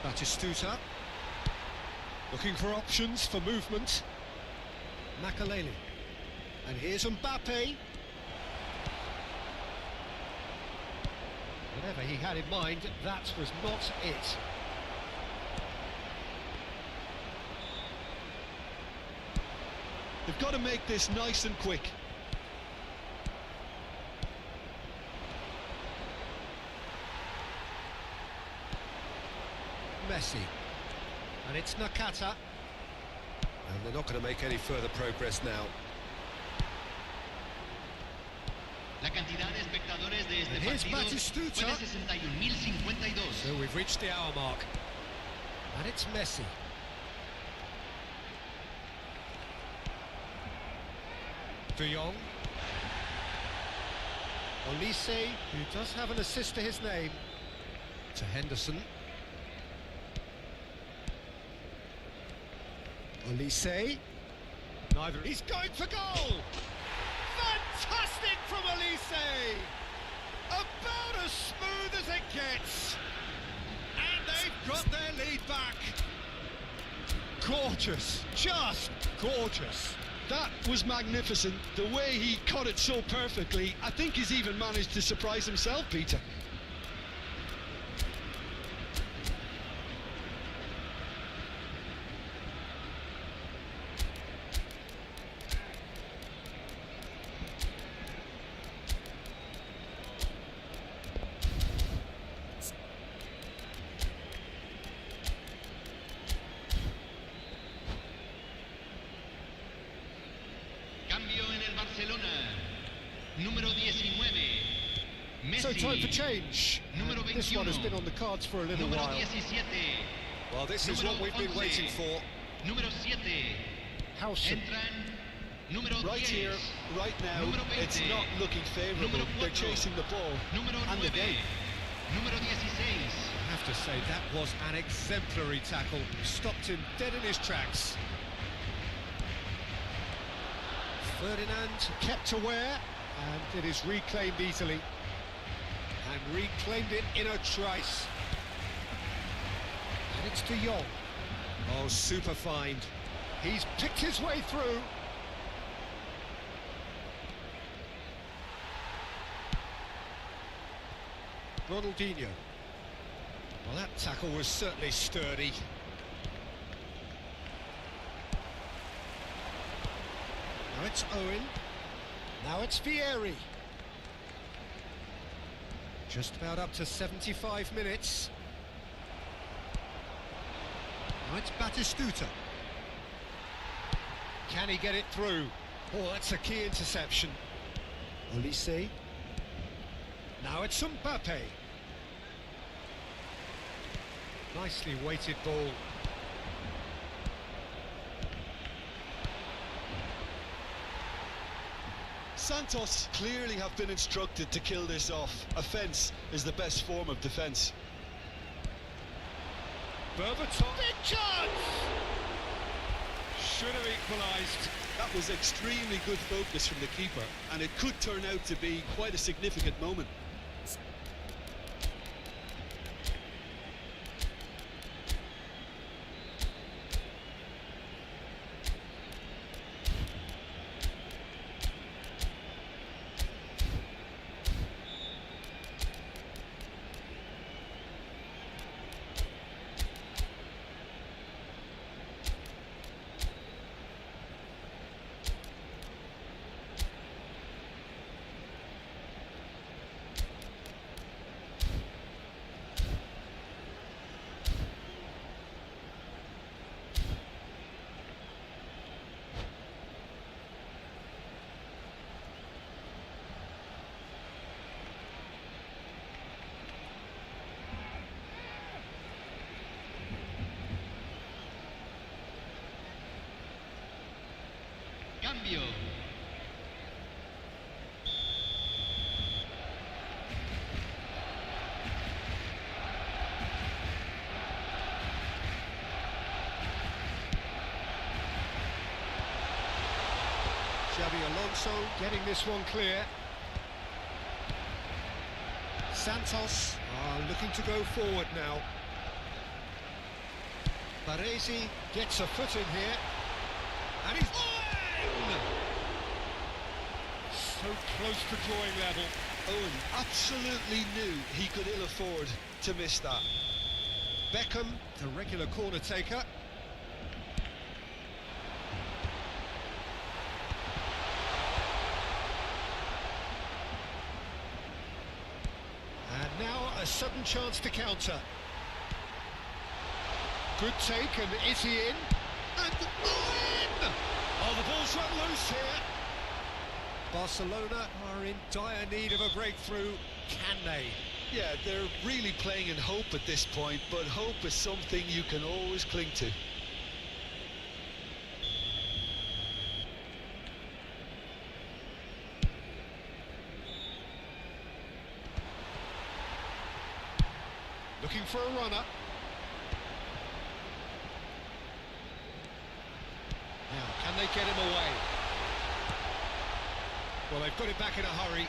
Batistuta. Looking for options for movement. Makaleli. And here's Mbappe. Whatever he had in mind, that was not it. They've got to make this nice and quick. Messi. And it's Nakata. And they're not going to make any further progress now. La cantidad de espectadores de este Here's partido Batistuta. fue de 61.052. So we've reached the hour mark. And it's Messi. De Jong. Olise, who does have an assist to his name. To Henderson. Olise. Neither. He's going for goal! Fantastic from Olise! About as smooth as it gets. And they've got their lead back. Gorgeous, just gorgeous. That was magnificent. The way he caught it so perfectly, I think he's even managed to surprise himself, Peter. Cambio en el Barcelona. Número 19. Messi. So time for change. Número And this one has 21. been on the cards for a little Número while. 17. Well, this is Número what we've been 11. waiting for. Número 7. Howson. Entran. Número 10. Right here, right now, Número 20. it's not looking favourable. Número They're 4. chasing the ball Número and 9. the game. Número 16. I have to say, that was an exemplary tackle. Stopped him dead in his tracks. Ferdinand kept aware, and it is reclaimed easily. And reclaimed it in a trice. And it's De Jong. Oh, super find. He's picked his way through. Ronaldinho. Well, that tackle was certainly sturdy. Now it's Owen. Now it's Vieri. Just about up to 75 minutes. Now it's Batistuta. Can he get it through? Oh, that's a key interception. Olise. Now it's Mbappe. Nicely weighted ball. Santos clearly have been instructed to kill this off. Offence is the best form of defence. Berbatov. Big chance! Should have equalised. That was extremely good focus from the keeper, and it could turn out to be quite a significant moment. Cambio. Xabi Alonso getting this one clear. Santos are looking to go forward now. Baresi gets a foot in here. And he's in! So close to drawing level. Owen absolutely knew he could ill afford to miss that. Beckham, the regular corner taker. And now a sudden chance to counter. Good take, and is he in? And in! Oh, the ball's run loose here. Barcelona are in dire need of a breakthrough. Can they? Yeah, they're really playing in hope at this point, but hope is something you can always cling to. Looking for a runner. Now, can they get him away? Well, they've got it back in a hurry.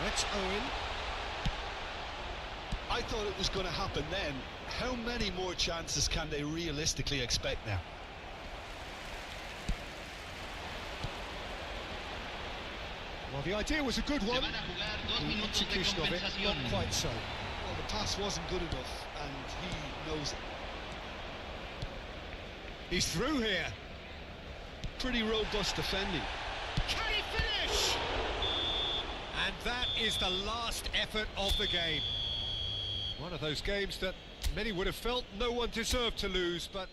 That's Owen. I thought it was going to happen then. How many more chances can they realistically expect now? Well, the idea was a good Se one. van a jugar 2 The minutos de execution of it, compensación. not quite so. Well, the pass wasn't good enough, and he knows it. He's through here. Pretty robust defending. Can he finish? And that is the last effort of the game. One of those games that many would have felt no one deserved to lose, but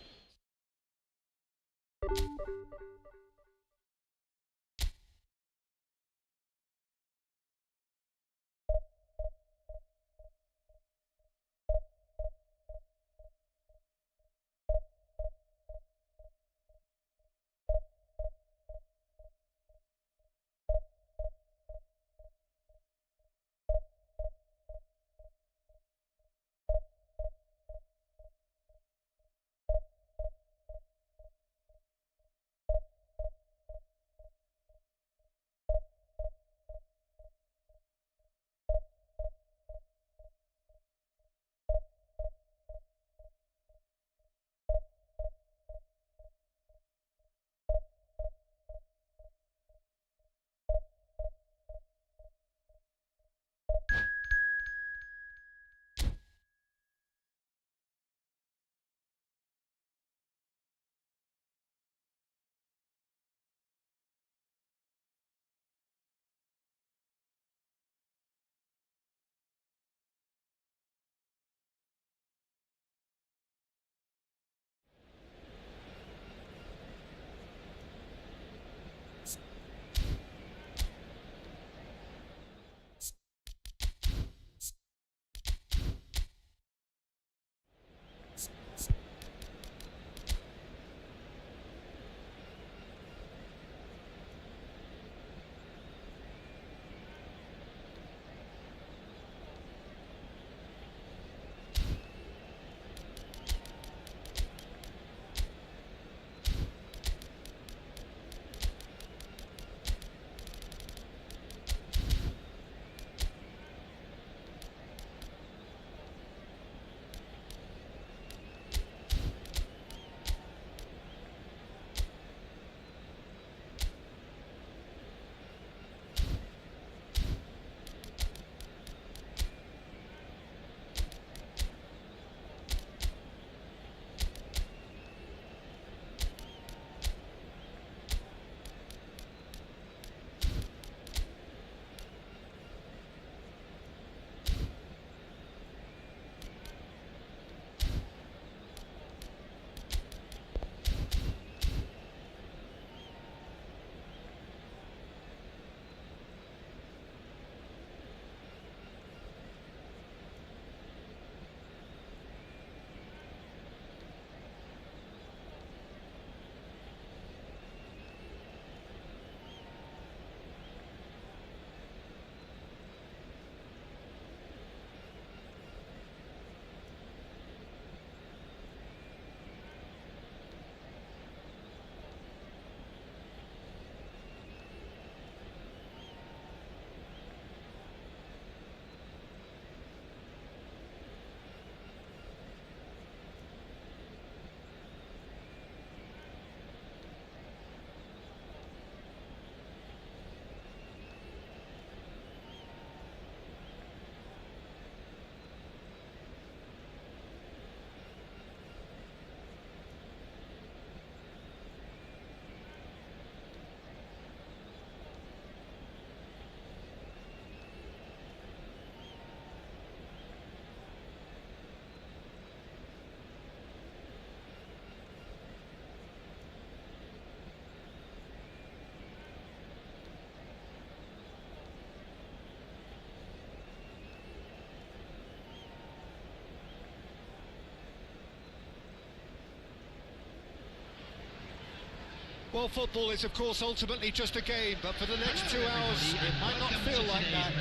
Well, football is, of course, ultimately just a game, but for the next 2 hours, it might not feel like that.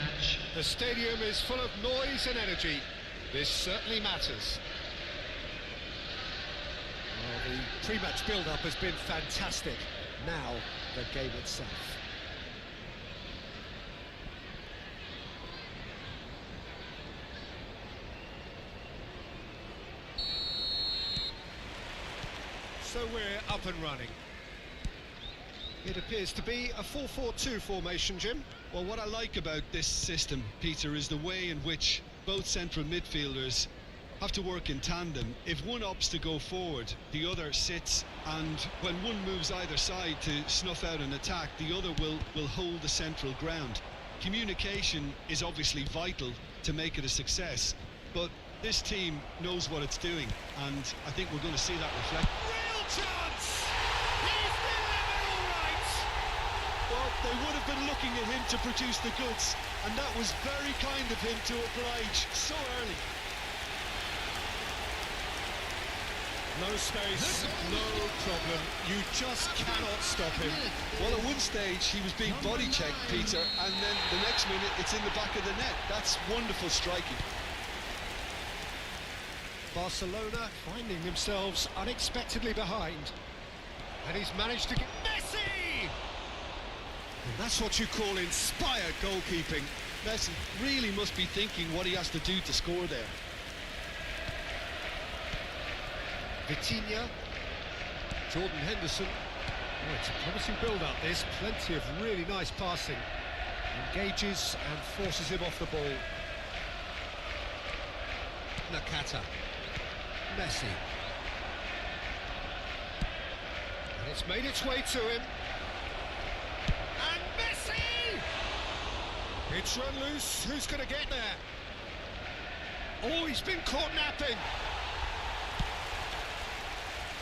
The stadium is full of noise and energy. This certainly matters. Well, the pre-match build-up has been fantastic. Now, the game itself. So we're up and running. It appears to be a 4-4-2 formation, Jim. Well, what I like about this system, Peter, is the way in which both central midfielders have to work in tandem. If one opts to go forward, the other sits, and when one moves either side to snuff out an attack, the other will hold the central ground. Communication is obviously vital to make it a success, but this team knows what it's doing, and I think we're going to see that reflect. Real chance! He's delivered all right! Well, they would have been looking at him to produce the goods, and that was very kind of him to oblige so early. No space, no problem. You just cannot stop him. Well, at one stage he was being body checked, Peter, and then the next minute it's in the back of the net. That's wonderful striking. Barcelona finding themselves unexpectedly behind. And he's managed to get Messi! And that's what you call inspired goalkeeping. Messi really must be thinking what he has to do to score there. Vitinha, Jordan Henderson. Oh, it's a promising build-up. There's plenty of really nice passing. Engages and forces him off the ball. Nakata. Messi. And it's made its way to him. And Messi! It's run loose. Who's going to get there? Oh, he's been caught napping.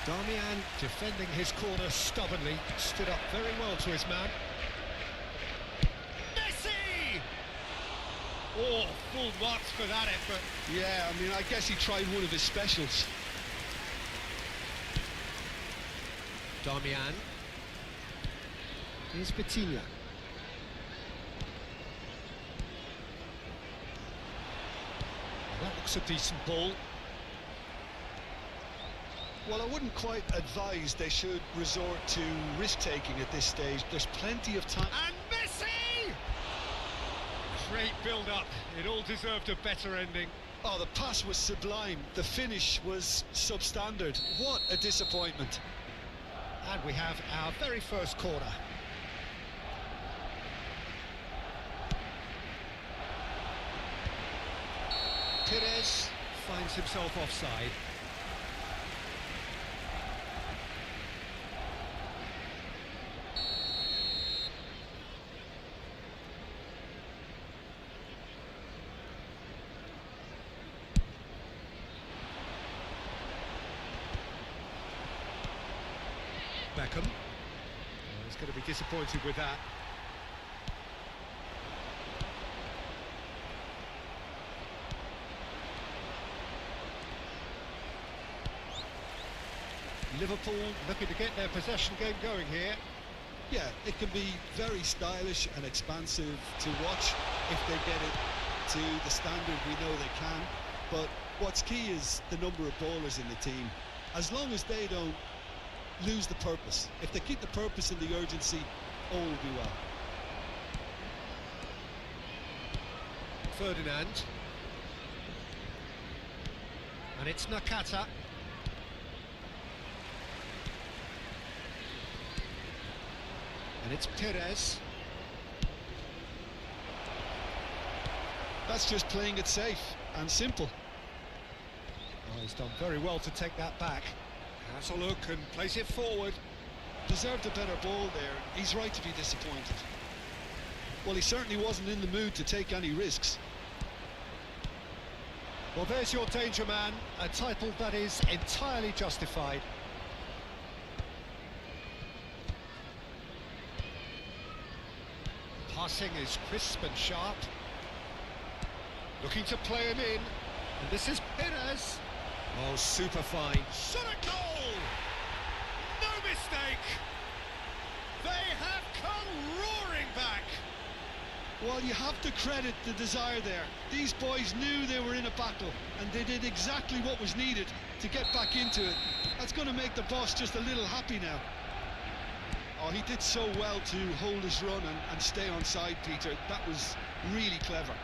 Darmian defending his corner stubbornly, stood up very well to his man. Messi! Oh, full marks for that effort. Yeah, I mean, I guess he tried one of his specials. Darmian. Here's Vitinha. That looks a decent ball. Well, I wouldn't quite advise they should resort to risk-taking at this stage. There's plenty of time. And Messi! Great build-up. It all deserved a better ending. Oh, the pass was sublime. The finish was substandard. What a disappointment. And we have our very first corner. Perez finds himself offside. Beckham. Well, he's going to be disappointed with that. Liverpool looking to get their possession game going here. Yeah, it can be very stylish and expansive to watch if they get it to the standard we know they can. But what's key is the number of ballers in the team. As long as they don't lose the purpose, if they keep the purpose and the urgency, all will be well. Ferdinand. And it's Nakata. And it's Perez. That's just playing it safe and simple. Oh, he's done very well to take that back. Has a look and plays it forward. Deserved a better ball there. He's right to be disappointed. Well, he certainly wasn't in the mood to take any risks. Well, there's your danger man, a title that is entirely justified. Passing is crisp and sharp. Looking to play him in. And this is Perez. Oh, super fine. Shot a goal! No mistake! They have come roaring back. Well, you have to credit the desire there. These boys knew they were in a battle, and they did exactly what was needed to get back into it. That's going to make the boss just a little happy now. Oh, he did so well to hold his run and stay on side, Peter. That was really clever.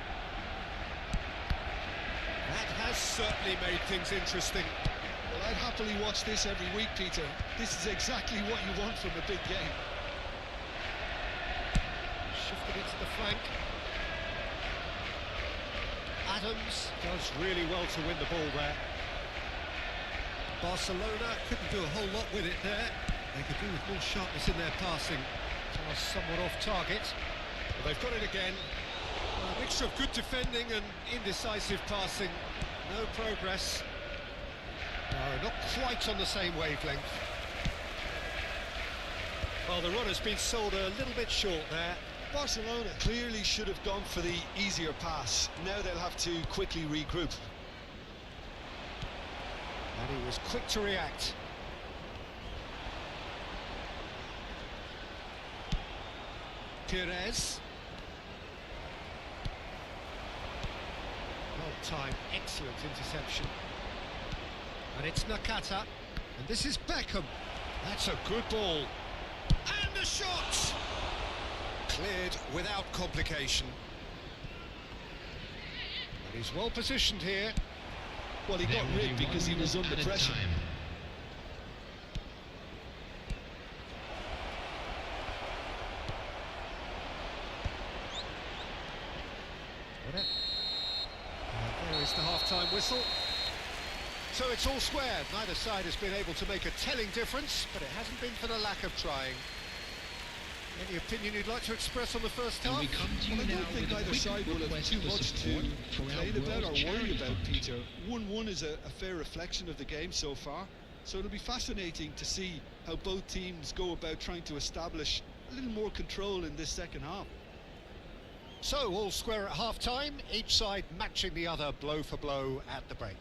That has certainly made things interesting. Well, I'd happily watch this every week, Peter. This is exactly what you want from a big game. Shifted it to the flank. Adams does really well to win the ball there. Barcelona couldn't do a whole lot with it there. They could do with more sharpness in their passing. Pass somewhat off target. Well, they've got it again. A mixture of good defending and indecisive passing. No progress. No, not quite on the same wavelength. Well, the run has been sold a little bit short there. Barcelona clearly should have gone for the easier pass. Now they'll have to quickly regroup. And he was quick to react. Pires. Well timed, excellent interception. And it's Nakata. And this is Beckham. That's a good ball. And the shot! Cleared without complication. And he's well positioned here. Well, he got rigged because he was under pressure. And there is the half-time whistle. So it's all square. Neither side has been able to make a telling difference, but it hasn't been for the lack of trying. Any opinion you'd like to express on the first half? Well, I don't think either side will have too much to complain about or worry about, Peter. 1-1 is a fair reflection of the game so far, so it'll be fascinating to see how both teams go about trying to establish a little more control in this second half. So all square at half-time, each side matching the other blow for blow at the break.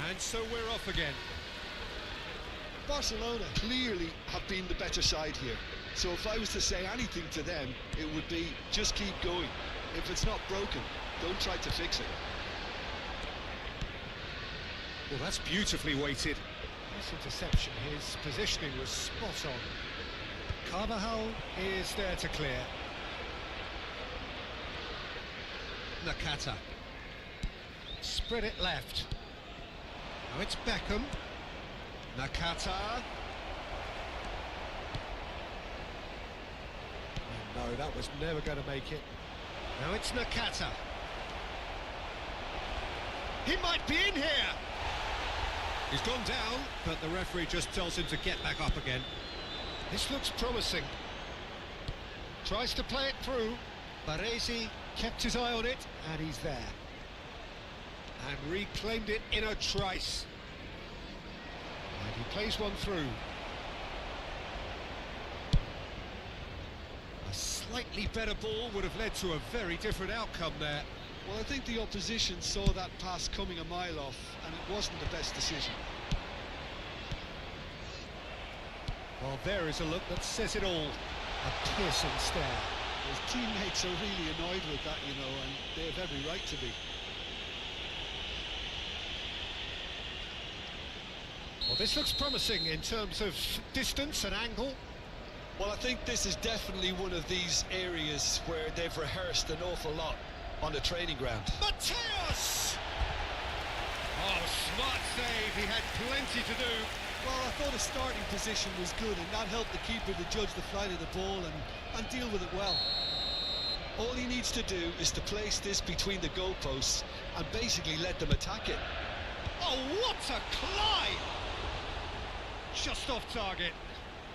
And so we're off again. Barcelona clearly have been the better side here. So if I was to say anything to them, it would be just keep going. If it's not broken, don't try to fix it. Well, that's beautifully weighted. This interception, his positioning was spot on. Carvajal is there to clear. Nakata. Spread it left. Now it's Beckham. Nakata. Oh, no, that was never going to make it. Now it's Nakata. He might be in here. He's gone down, but the referee just tells him to get back up again. This looks promising. Tries to play it through. Baresi kept his eye on it, and he's there. And reclaimed it in a trice. And he plays one through. A slightly better ball would have led to a very different outcome there. Well, I think the opposition saw that pass coming a mile off, and it wasn't the best decision. Well, there is a look that says it all. A piercing stare. His teammates are really annoyed with that, you know, and they have every right to be. Well, this looks promising in terms of distance and angle. Well, I think this is definitely one of these areas where they've rehearsed an awful lot on the training ground. Mateus! Oh, smart save. He had plenty to do. Well, I thought his starting position was good, and that helped the keeper to judge the flight of the ball and deal with it well. All he needs to do is to place this between the goalposts and basically let them attack it. Oh, what a climb! Just off target.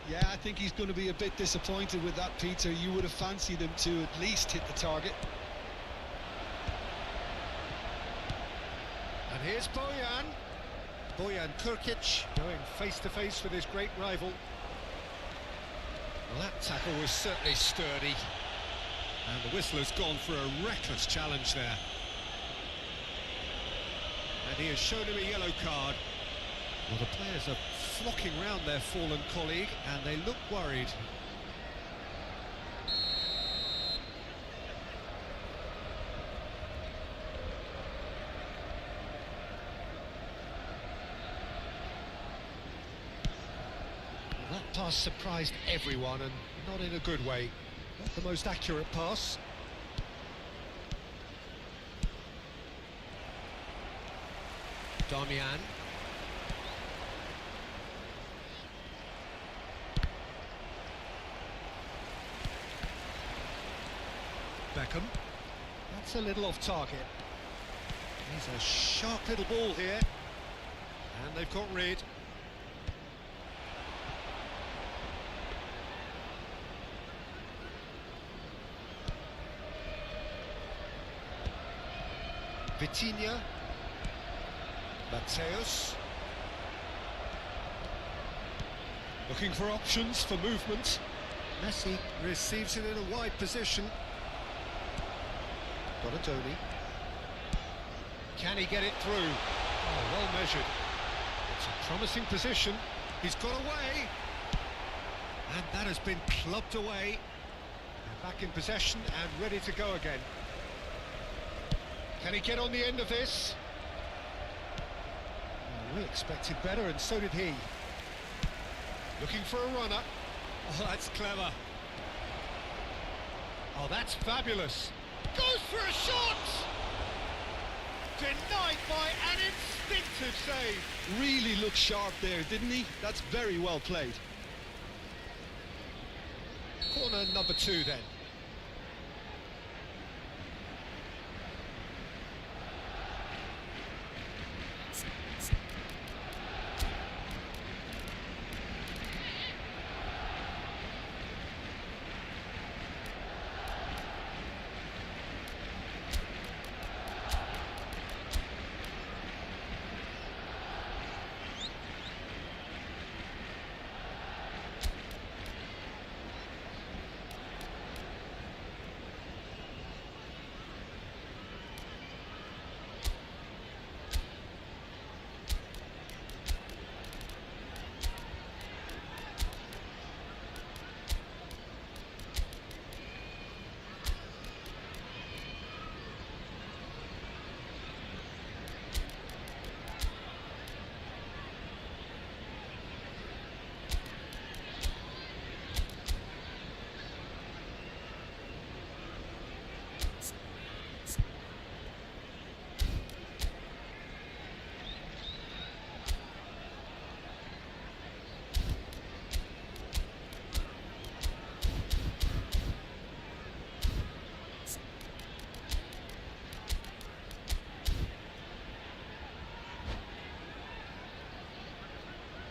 Yeah, I think he's going to be a bit disappointed with that, Peter. You would have fancied him to at least hit the target. here's Bojan Kurkic going face-to-face with his great rival. Well, that tackle was certainly sturdy. And the whistle has gone for a reckless challenge there. And he has shown him a yellow card. Well, the players are flocking round their fallen colleague, and they look worried. Well, that pass surprised everyone, and not in a good way. Not the most accurate pass. Damian. Beckham. That's a little off target. He's a sharp little ball here. And they've got rid. Vitinha. Mateus. Looking for options for movement. Messi receives it in a wide position. Donatoni. Can he get it through? Oh, well measured. It's a promising position. He's got away. And that has been clubbed away. And back in possession and ready to go again. Can he get on the end of this? We expected better, and so did he. Looking for a runner. Oh, that's clever. Oh, that's fabulous. Goes for a shot! Denied by an instinctive save. Really looked sharp there, didn't he? That's very well played. Corner number 2 then.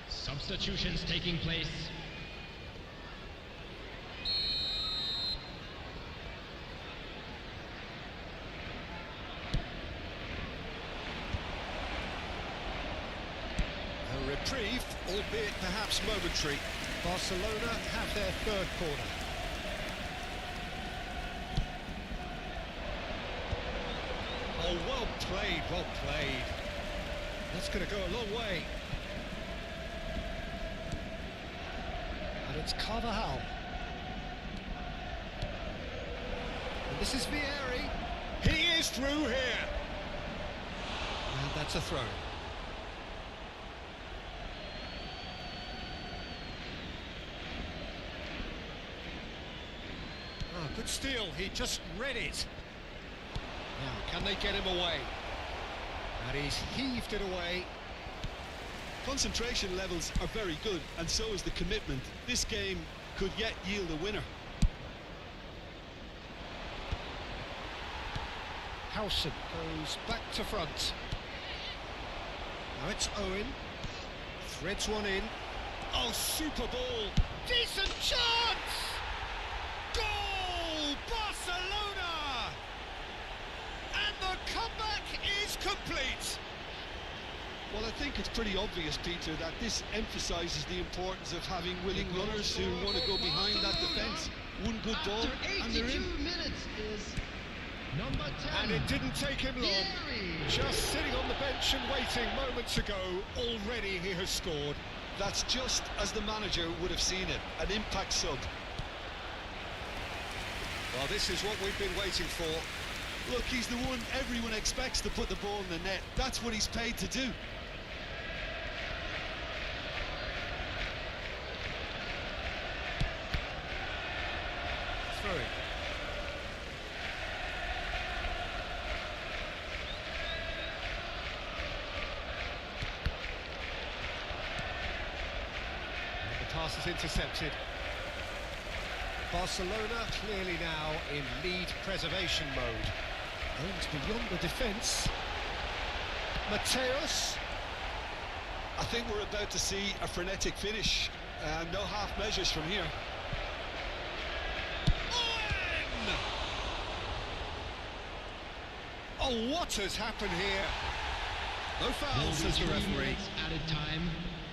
Substitutions taking place. A reprieve, albeit perhaps momentary. Barcelona have their third corner. Oh, well played, well played. That's going to go a long way. And it's Carvajal. And this is Vieri. He is through here. And that's a throw. Oh, good steal. He just read it. Now, can they get him away? And he's heaved it away. Concentration levels are very good, and so is the commitment. This game could yet yield a winner. Howson goes back to front. Now it's Owen. Threads one in. Oh, super ball. Decent chance! Goal! Barcelona! And the comeback is complete. Well, I think it's pretty obvious, Peter, that this emphasises the importance of having willing runners who want to go behind that defence. One good ball, and they're in. Minutes is number 10. And it didn't take him long. Just sitting on the bench and waiting moments ago, already he has scored. That's just as the manager would have seen it, an impact sub. Well, this is what we've been waiting for. Look, he's the one everyone expects to put the ball in the net. That's what he's paid to do. Through. The pass is intercepted. Barcelona clearly now in lead preservation mode. Aims beyond the defence. Mateus. I think we're about to see a frenetic finish. No half measures from here. Oh, what has happened here? No foul, says the referee. Added time.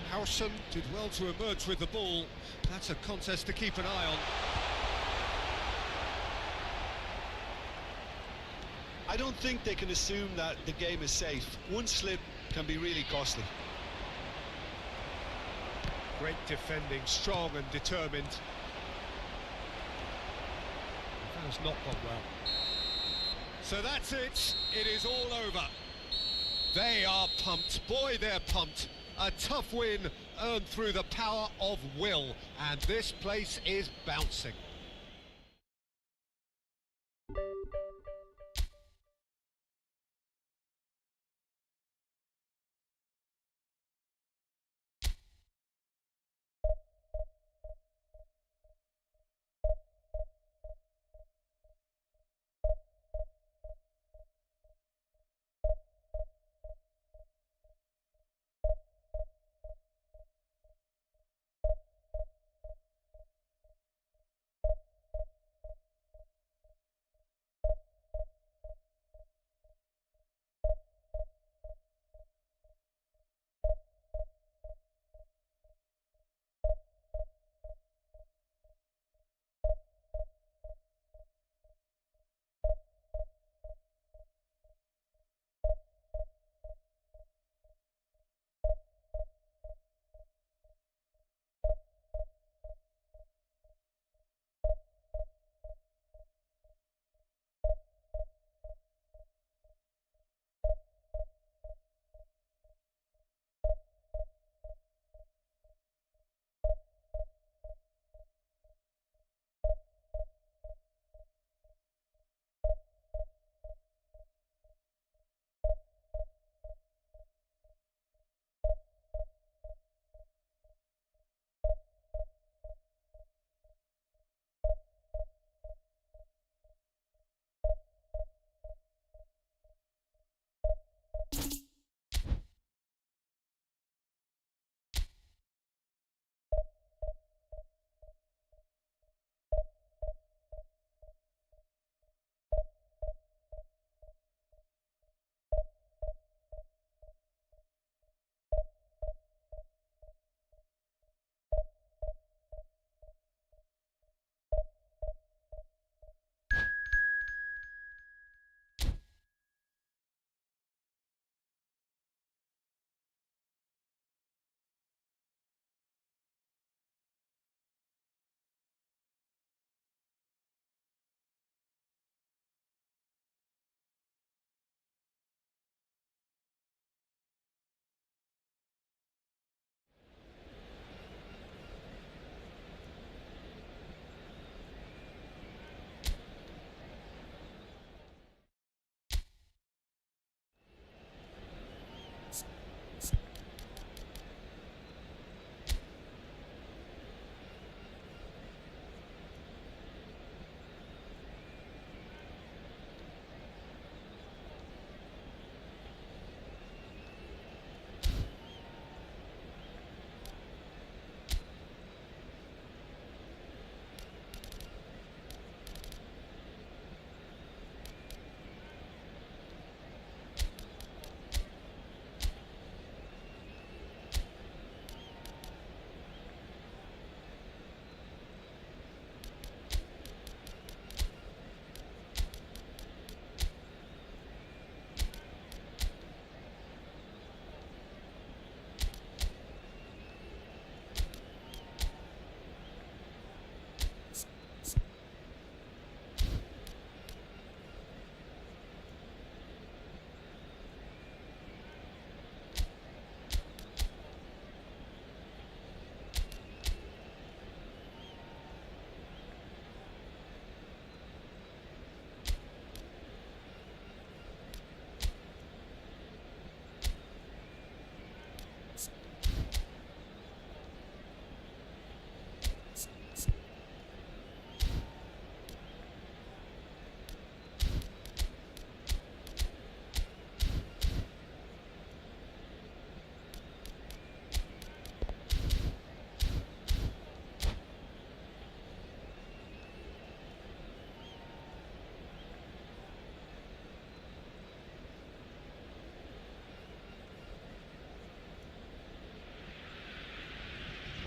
Howson did well to emerge with the ball. That's a contest to keep an eye on. I don't think they can assume that the game is safe. One slip can be really costly. Great defending, strong and determined. That has not gone well. So that's it. It is all over. They are pumped. Boy, they're pumped. A tough win earned through the power of will. And this place is bouncing.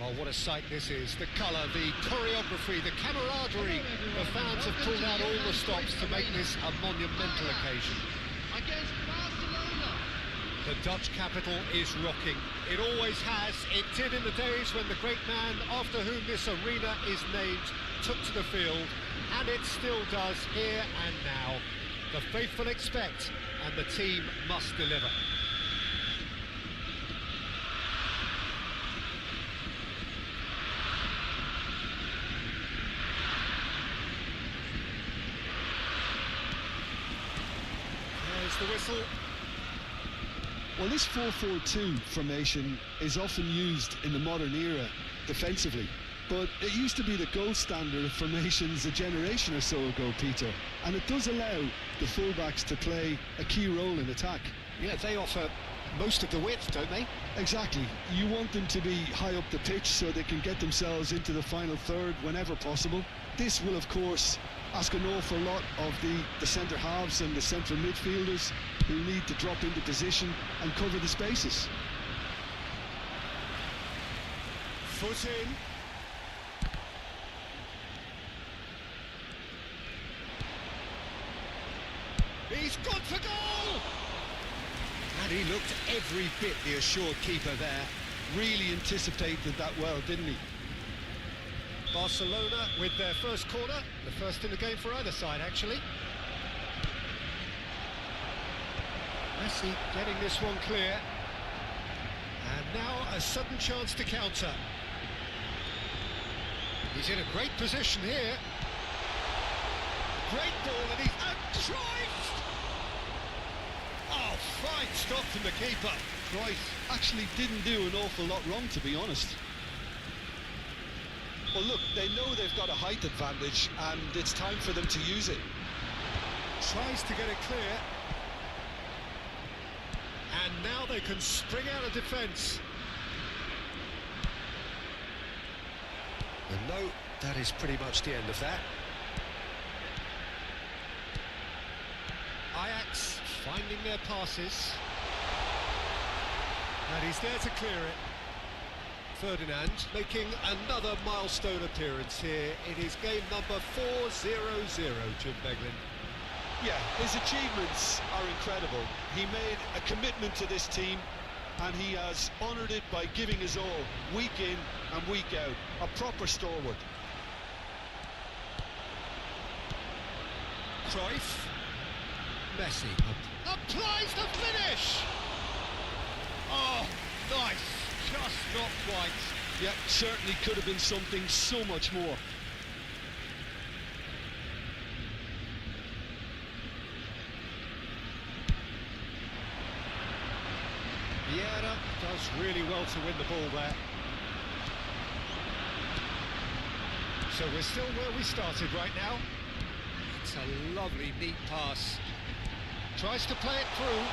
Oh, what a sight this is. The colour, the choreography, the camaraderie. The fans have pulled out all the stops to make this a monumental occasion. Against Barcelona. The Dutch capital is rocking. It always has. It did in the days when the great man after whom this arena is named took to the field, and it still does here and now. The faithful expect, and the team must deliver. There's the whistle. Well, this 4-4-2 formation is often used in the modern era defensively, but it used to be the gold standard of formations a generation or so ago, Peter, and it does allow the fullbacks to play a key role in attack. Yeah, they offer most of the width, don't they? Exactly. You want them to be high up the pitch so they can get themselves into the final third whenever possible. This will, of course, ask an awful lot of the centre halves and the central midfielders, who need to drop into position and cover the spaces. Foot in. He's gone for goal! And he looked every bit the assured keeper there. Really anticipated that well, didn't he? Barcelona with their first corner, the first in the game for either side, actually. Messi getting this one clear. And now a sudden chance to counter. He's in a great position here. Great ball, and he's... Cruyff! Oh, fine stop from the keeper. Cruyff actually didn't do an awful lot wrong, to be honest. Well, look, they know they've got a height advantage, and it's time for them to use it. Tries to get it clear. And now they can spring out of defence. And no, that is pretty much the end of that. Ajax finding their passes. And he's there to clear it. Ferdinand making another milestone appearance here in his game number 400, Jim Beglin. Yeah, his achievements are incredible. He made a commitment to this team, and he has honoured it by giving his all, week in and week out. A proper stalwart. Cruyff. Messi applies the finish! Oh, nice. Just not quite. Yeah, certainly could have been something so much more. Vieira does really well to win the ball there. So we're still where we started right now. It's a lovely, neat pass. Tries to play it through.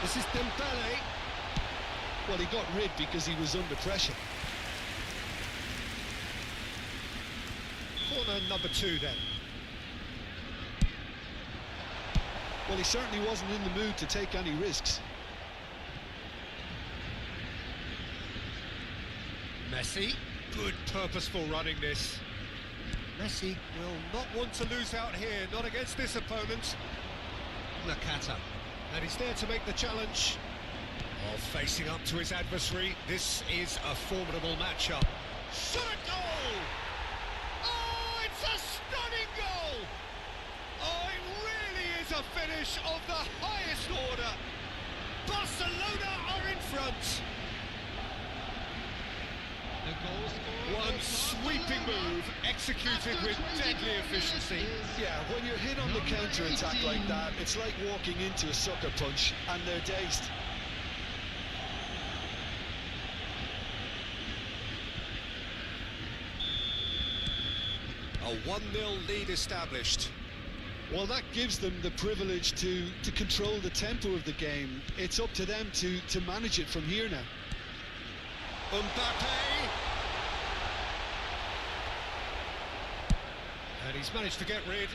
This is Dembele. Well, he got rid because he was under pressure. Corner number 2 then. Well, he certainly wasn't in the mood to take any risks. Messi, good purposeful running this. Messi will not want to lose out here, not against this opponent. Nakata, and he's there to make the challenge. Oh, facing up to his adversary, this is a formidable matchup. Shot a goal! Oh, it's a stunning goal! Oh, it really is a finish of the highest order. Barcelona are in front. One sweeping move, executed with deadly efficiency. Yeah, when you're hit on the counter-attack like that, it's like walking into a sucker punch, and they're dazed. A 1-0 lead established. Well, that gives them the privilege to control the tempo of the game. It's up to them to manage it from here now. Mbappe. And he's managed to get rid.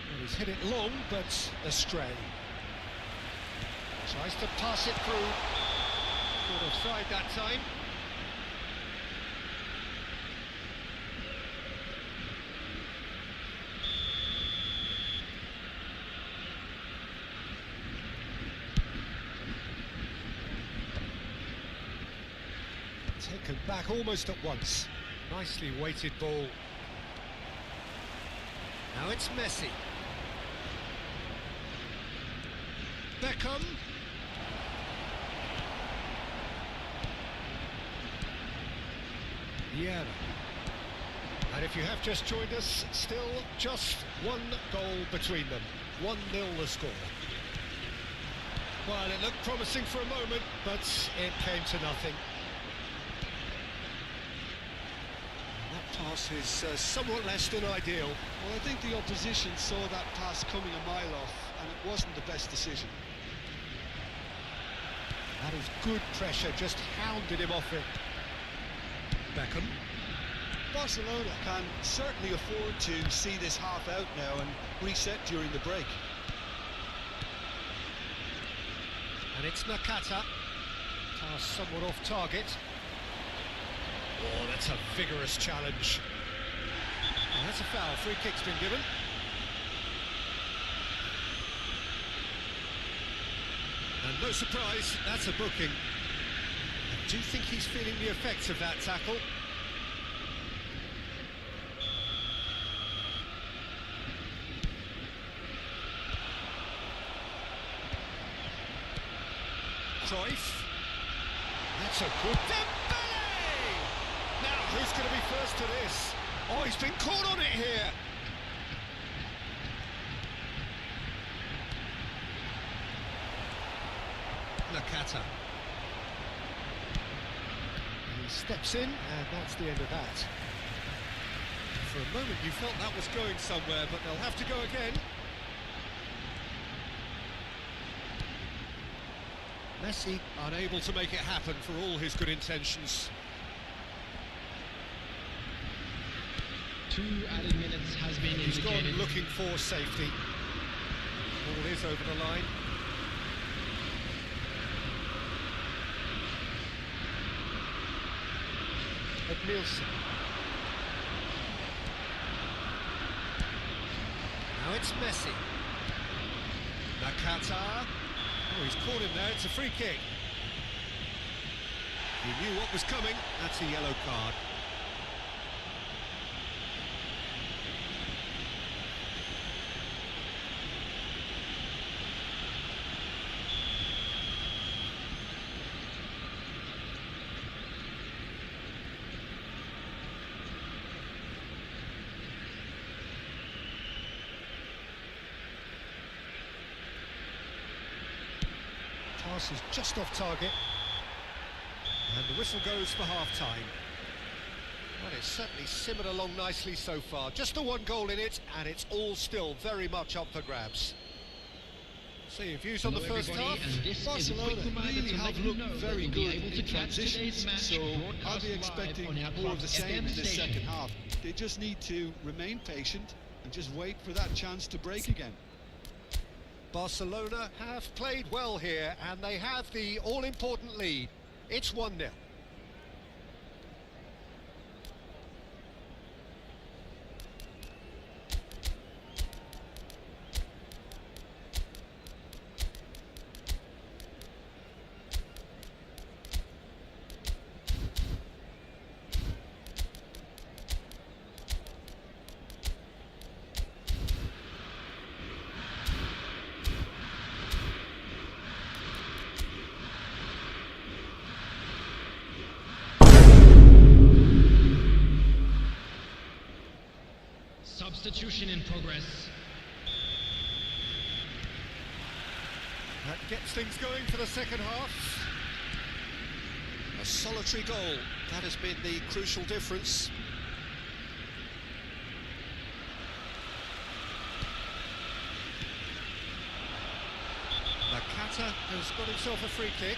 Well, he's hit it long, but astray. Tries to pass it through. Not offside that time. Taken back almost at once. Nicely weighted ball. Now it's Messi. Beckham. Yeah. And if you have just joined us, still just one goal between them. 1-0 the score. Well, it looked promising for a moment, but it came to nothing. Pass is somewhat less than ideal. Well, I think the opposition saw that pass coming a mile off, and it wasn't the best decision. That is good pressure, just hounded him off it. Beckham. Barcelona can certainly afford to see this half out now and reset during the break. And it's Nakata. Pass somewhat off target. Oh, that's a vigorous challenge. Oh, that's a foul. Free kick's been given. And no surprise, that's a booking. I do think he's feeling the effects of that tackle. Cruyff. That's a good... Now, who's going to be first to this? Oh, he's been caught on it here. Nakata. He steps in, and that's the end of that. For a moment, you felt that was going somewhere, but they'll have to go again. Messi unable to make it happen for all his good intentions. 2 added minutes has been He's indicated. gone looking for safety. Ball is over the line. Nielsen. Now it's Messi. Nakata. Oh, he's caught him there. It's a free kick. He knew what was coming. That's a yellow card. Pass is just off target, and the whistle goes for half-time. Well, it's certainly simmered along nicely so far. Just the one goal in it, and it's all still very much up for grabs. So your views on the first half? Barcelona really have looked very good in transitions, so I'll be expecting more of the same in this second half. They just need to remain patient and just wait for that chance to break again. Barcelona have played well here, and they have the all-important lead. It's 1-0. Substitution in progress. That gets things going for the second half. A solitary goal. That has been the crucial difference. Nakata has got himself a free kick.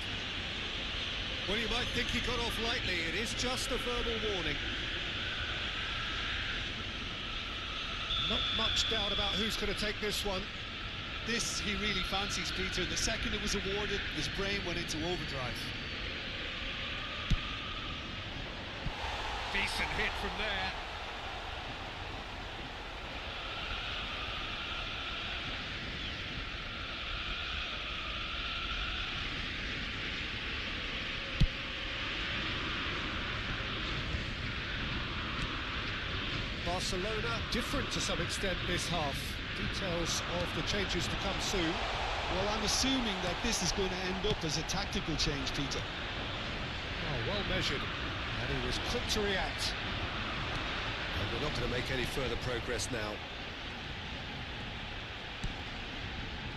Well, you might think he got off lightly. It is just a verbal warning. Not much doubt about who's going to take this one. This he really fancies, Peter. The second it was awarded, his brain went into overdrive. Decent hit from there. Barcelona different to some extent this half. Details of the changes to come soon. Well, I'm assuming that this is going to end up as a tactical change, Peter. Oh, well measured. And he was quick to react. And we're not going to make any further progress now.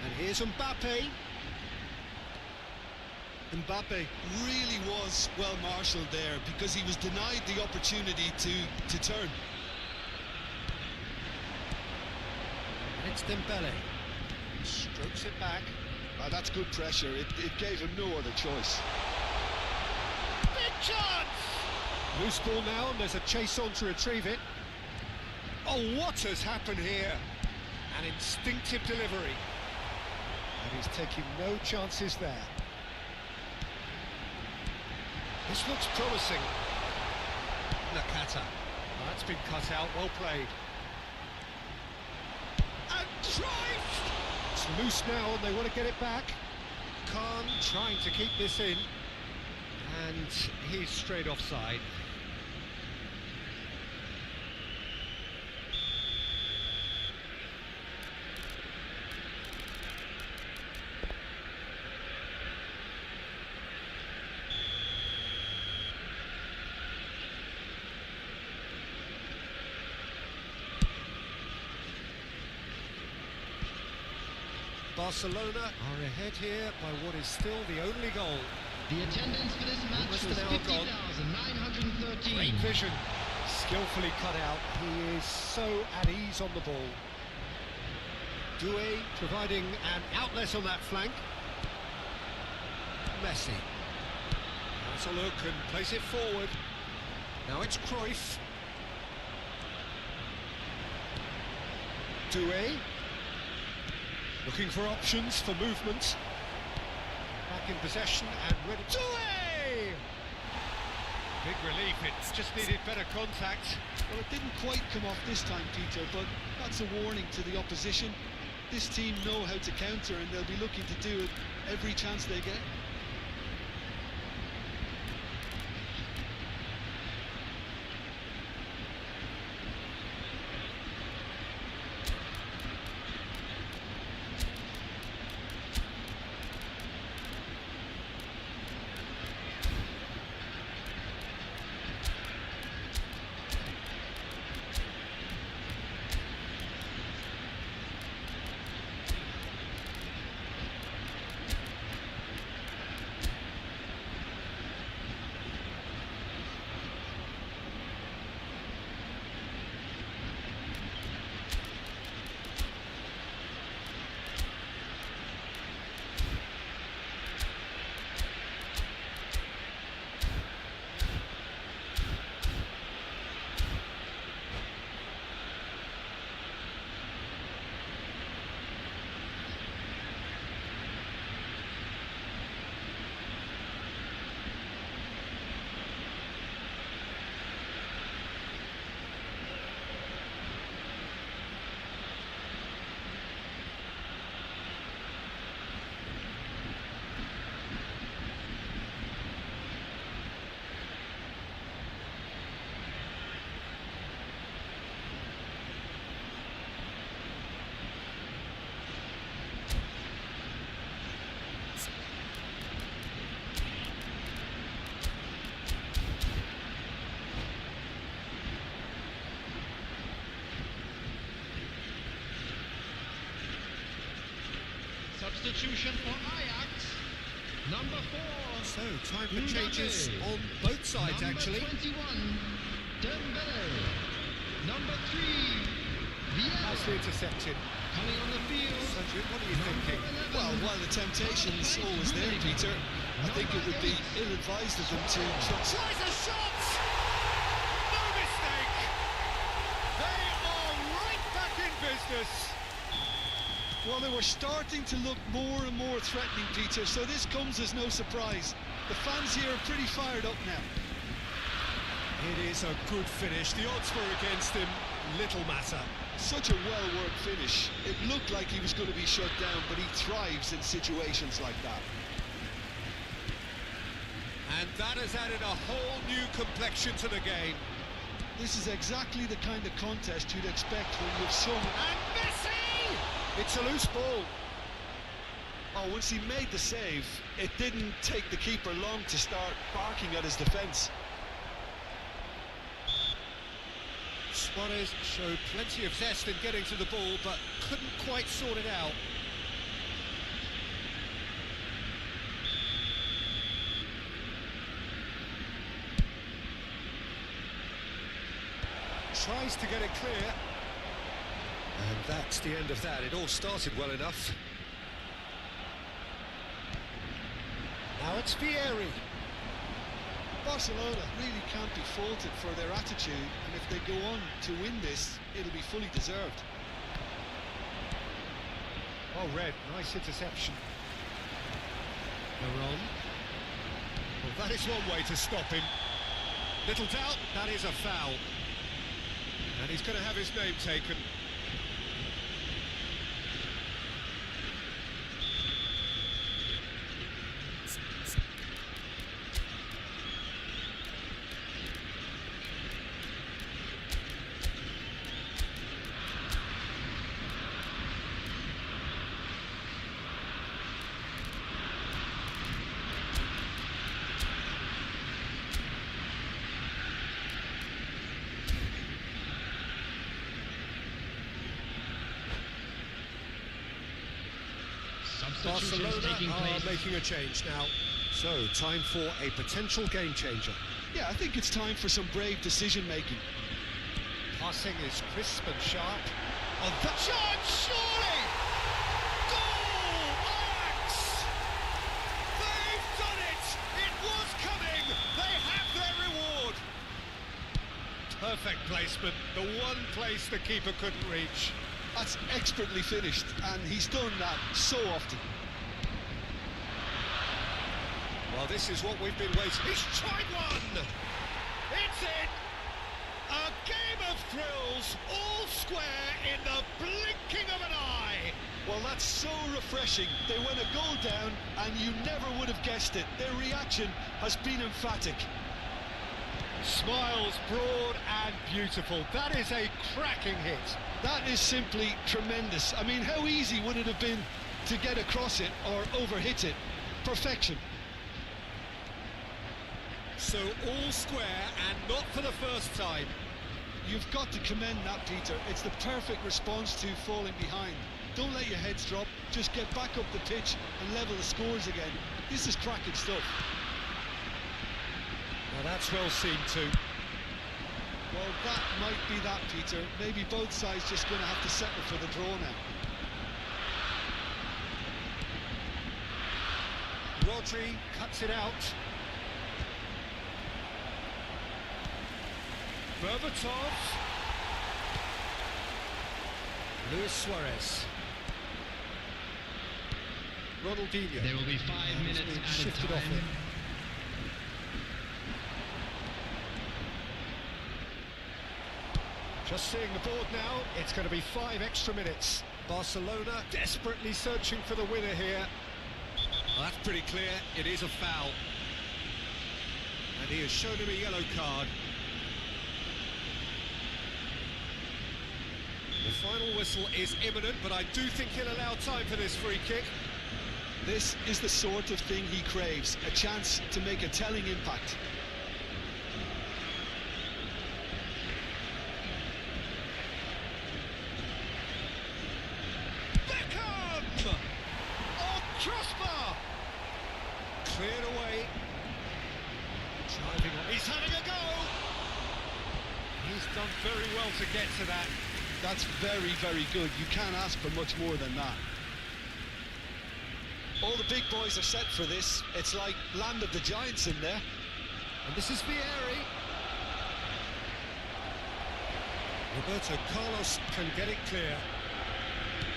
And here's Mbappe. Mbappe really was well marshalled there because he was denied the opportunity to turn. It's Dembele. Strokes it back. That's good pressure. It gave him no other choice. Big chance! Loose ball now, and there's a chase on to retrieve it. Oh, what has happened here? An instinctive delivery. And he's taking no chances there. This looks promising. Nakata. Oh, that's been cut out, well played. And drive! It's loose now and they want to get it back. Khan trying to keep this in. And he's straight offside. Barcelona are ahead here by what is still the only goal. The attendance for this match Almost was an hour gone. 50,913. Great vision, skillfully cut out. He is so at ease on the ball. Doué providing an outlet on that flank. Messi. Has a look and plays it forward. Now it's Cruyff. Doué. Looking for options for movement. Back in possession and ready. Doué! Big relief, it just needed better contact. Well, it didn't quite come off this time, Peter, but that's a warning to the opposition. This team know how to counter and they'll be looking to do it every chance they get. Substitution for Ajax. Number 4. So, time for changes on both sides, actually. Number 21, Dembele. Number 3, Vieira. Nicely intercepted. Coming on the field. Sergio, what are you thinking? Well, while the temptation's always there, Peter, I think it would be ill-advised of them to Tries a shot! No mistake! They are right back in business. Well, they were starting to look more and more threatening, Peter, so this comes as no surprise. The fans here are pretty fired up now. It is a good finish. The odds were against him. Little matter. Such a well-worked finish. It looked like he was going to be shut down, but he thrives in situations like that. And that has added a whole new complexion to the game. This is exactly the kind of contest you'd expect when you've some... And Messi! It's a loose ball. Oh, once he made the save, it didn't take the keeper long to start barking at his defence. Suarez showed plenty of zest in getting to the ball, but couldn't quite sort it out. Tries to get it clear. And that's the end of that. It all started well enough. Now it's Vieri. Barcelona really can't be faulted for their attitude, and if they go on to win this, it'll be fully deserved. Oh, Red, nice interception. Veron. Well, that is one way to stop him. Little doubt, that is a foul. And he's going to have his name taken. Barcelona are making a change now. So, time for a potential game changer. Yeah, I think it's time for some brave decision-making. Passing is crisp and sharp. Oh, that chance, surely! Goal! Ajax! They've done it! It was coming! They have their reward! Perfect placement. The one place the keeper couldn't reach. That's expertly finished, and he's done that so often. Well, this is what we've been waiting. He's tried one! It's in! A game of thrills, all square in the blinking of an eye! Well, that's so refreshing. They went a goal down, and you never would have guessed it. Their reaction has been emphatic. Smiles broad and beautiful. That is a cracking hit. That is simply tremendous. I mean, how easy would it have been to get across it or overhit it? Perfection. So all square and not for the first time. You've got to commend that, Peter. It's the perfect response to falling behind. Don't let your heads drop. Just get back up the pitch and level the scores again. This is cracking stuff. Now that's well seen too. Well, that might be that, Peter. Maybe both sides just going to have to settle for the draw now. Rodri cuts it out. Berbatov. Luis Suarez. Ronaldinho. There will be 5 minutes added shifted time. off it. Just seeing the board now, it's going to be 5 extra minutes. Barcelona desperately searching for the winner here. Well, that's pretty clear, it is a foul. And he has shown him a yellow card. The final whistle is imminent, but I do think he'll allow time for this free kick. This is the sort of thing he craves, a chance to make a telling impact. Crossbar! Cleared away. Driving on. He's having a go! He's done very well to get to that. That's very, very good. You can't ask for much more than that. All the big boys are set for this. It's like Land of the Giants in there. And this is Vieri. Roberto Carlos can get it clear.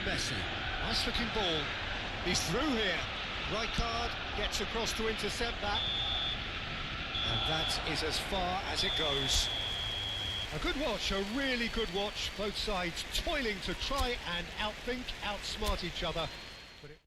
Messi. Nice looking ball. He's through here. Rijkaard gets across to intercept that. And that is as far as it goes. A good watch, a really good watch. Both sides toiling to try and outthink, outsmart each other. But it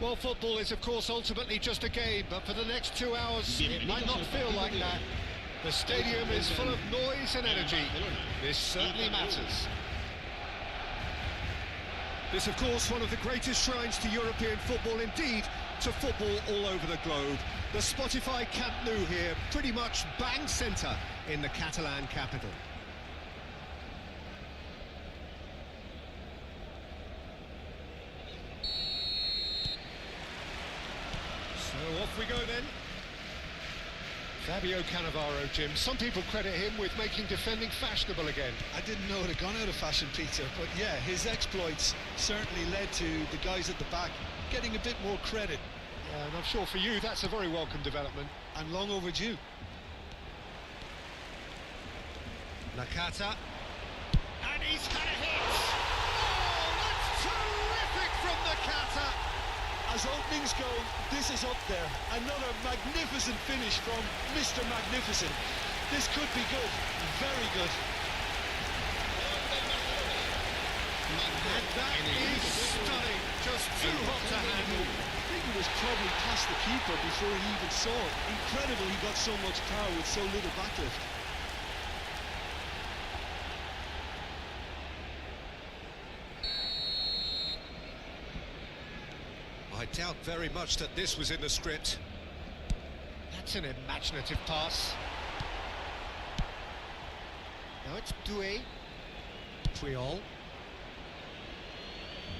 Well, football is, of course, ultimately just a game, but for the next 2 hours, it might not feel like that. The stadium is full of noise and energy. This certainly matters. This, of course, one of the greatest shrines to European football, indeed, to football all over the globe. The Spotify Camp Nou here, pretty much bang centre in the Catalan capital. So off we go then. Fabio Cannavaro, Jim. Some people credit him with making defending fashionable again. I didn't know it had gone out of fashion, Peter, but yeah, his exploits certainly led to the guys at the back getting a bit more credit. Yeah, and I'm sure for you that's a very welcome development. And long overdue. Nakata. And he's had a hit! Oh, that's terrific from Nakata! As openings go, this is up there. Another magnificent finish from Mr. Magnificent. This could be good, very good. And that is stunning, just too hot to handle. I think it was probably past the keeper before he even saw it. Incredible he got so much power with so little backlift. I doubt very much that this was in the script. That's an imaginative pass. Now it's Doué. Puyol.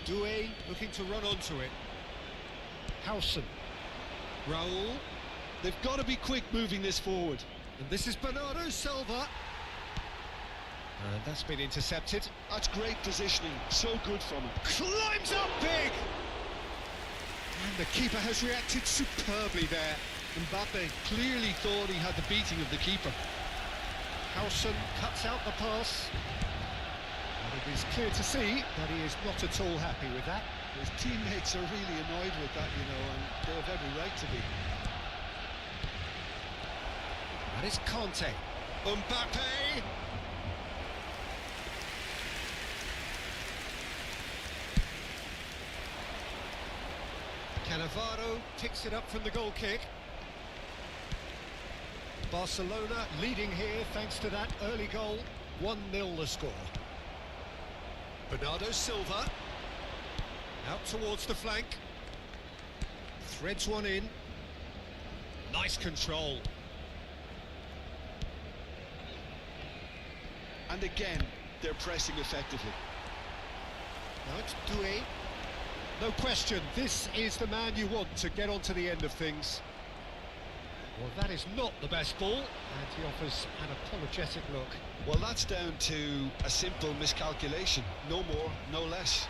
Doué looking to run onto it. Howson. Raul. They've got to be quick moving this forward. And this is Bernardo Silva. And that's been intercepted. That's great positioning, so good from him. Climbs up big! And the keeper has reacted superbly there. Mbappe clearly thought he had the beating of the keeper. Howson cuts out the pass. And it is clear to see that he is not at all happy with that. His teammates are really annoyed with that, you know, and they have every right to be. That is Conte. Mbappe! Cannavaro picks it up from the goal kick. Barcelona leading here thanks to that early goal. 1-0 the score. Bernardo Silva. Out towards the flank. Threads one in. Nice control. And again, they're pressing effectively. Now it's Doué. No question, this is the man you want to get onto the end of things. Well, that is not the best ball, and he offers an apologetic look. Well, that's down to a simple miscalculation. No more, no less.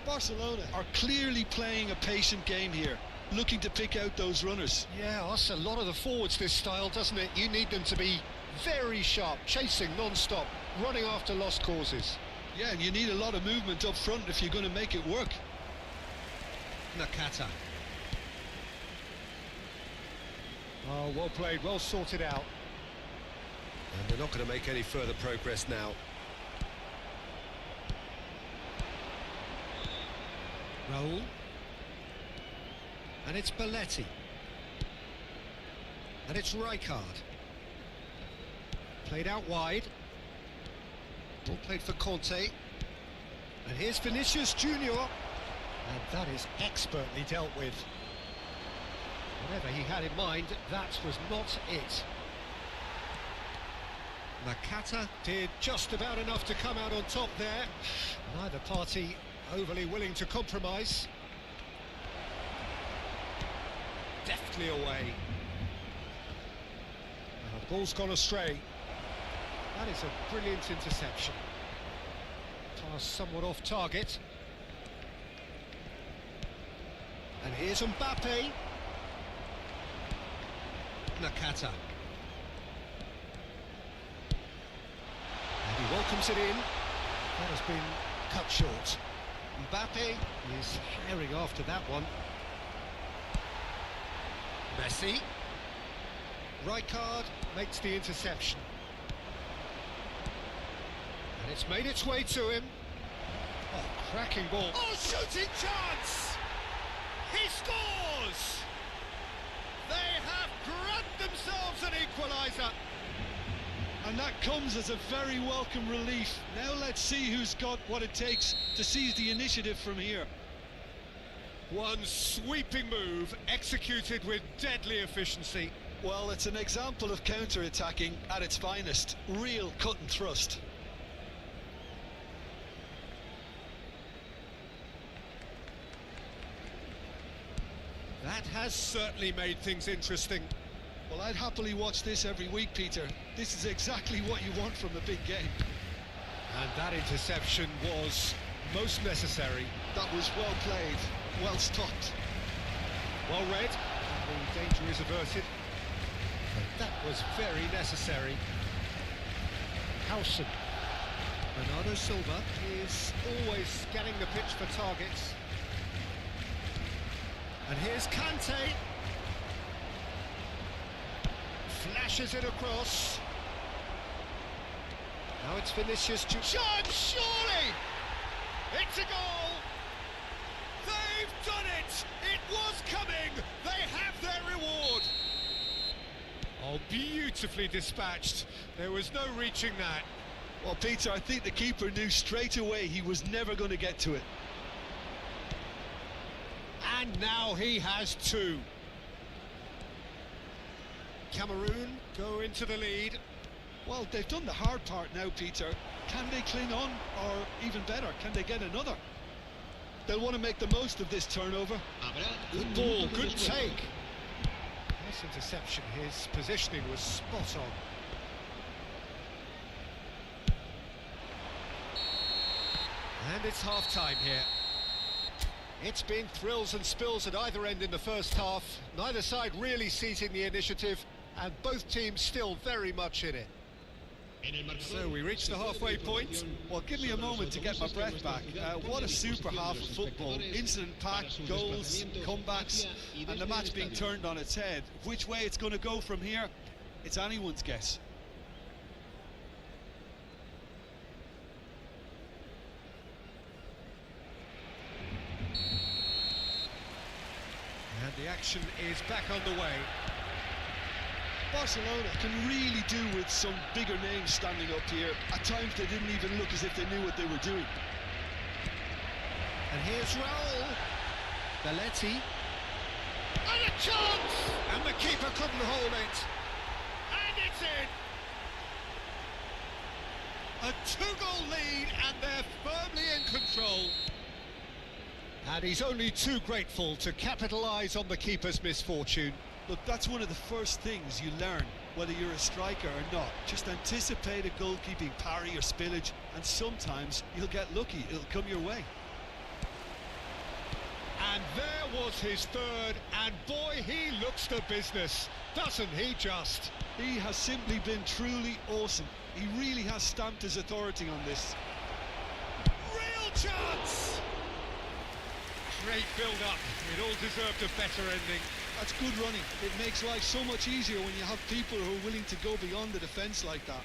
Barcelona are clearly playing a patient game here, looking to pick out those runners. Yeah, that's a lot of the forwards, this style, doesn't it? You need them to be very sharp, chasing non-stop, running after lost causes. Yeah, and you need a lot of movement up front if you're going to make it work. Nakata. Oh, well played, well sorted out. And they're not going to make any further progress now. Raul. And it's Belletti. And it's Rijkaard. Played out wide. Ball played for Conte. And here's Vinicius Junior. And that is expertly dealt with. Whatever he had in mind, that was not it. Nakata did just about enough to come out on top there. Neither party overly willing to compromise. Deftly away. And the ball's gone astray. That is a brilliant interception. Pass somewhat off target. And here's Mbappe. Nakata. And he welcomes it in. That has been cut short. Mbappe is herring after that one. Messi. Rijkaard makes the interception. And it's made its way to him. Oh, cracking ball. Oh, shooting chance! He scores! They have grabbed themselves an equaliser. And that comes as a very welcome relief. Now let's see who's got what it takes to seize the initiative from here. One sweeping move, executed with deadly efficiency. Well, it's an example of counter-attacking at its finest. Real cut and thrust. That has certainly made things interesting. Well, I'd happily watch this every week, Peter. This is exactly what you want from a big game. And that interception was most necessary. That was well played, well stopped. Well read, the danger is averted. But that was very necessary. Howson. Bernardo Silva is always scanning the pitch for targets. And here's Kante. Flashes it across. Now it's Vinicius to shot, surely! It's a goal! They've done it! It was coming! They have their reward! Oh, beautifully dispatched. There was no reaching that. Well, Peter, I think the keeper knew straight away he was never going to get to it. And now he has two. Cameroon go into the lead. Well, they've done the hard part now, Peter. Can they cling on, or even better, can they get another? They'll want to make the most of this turnover. Good ball, good take. Nice interception, his positioning was spot on. And it's half-time here. It's been thrills and spills at either end in the first half. Neither side really seizing the initiative, and both teams still very much in it. So we reached the halfway point. Well, give me a moment to get my breath back. What a super half of football. Incident-packed, goals, comebacks, and the match being turned on its head. Which way it's going to go from here, it's anyone's guess. And the action is back on the way. Barcelona can really do with some bigger names standing up here. At times they didn't even look as if they knew what they were doing. And here's Raul. Belletti. And a chance! And the keeper couldn't hold it. And it's in. A two-goal lead, and they're firmly in control. And he's only too grateful to capitalise on the keeper's misfortune. Look, that's one of the first things you learn, whether you're a striker or not. Just anticipate a goalkeeping parry or spillage, and sometimes you'll get lucky, it'll come your way. And there was his third, and boy, he looks the business, doesn't he just? He has simply been truly awesome. He really has stamped his authority on this. Real chance! Great build-up, it all deserved a better ending. That's good running. It makes life so much easier when you have people who are willing to go beyond the defence like that.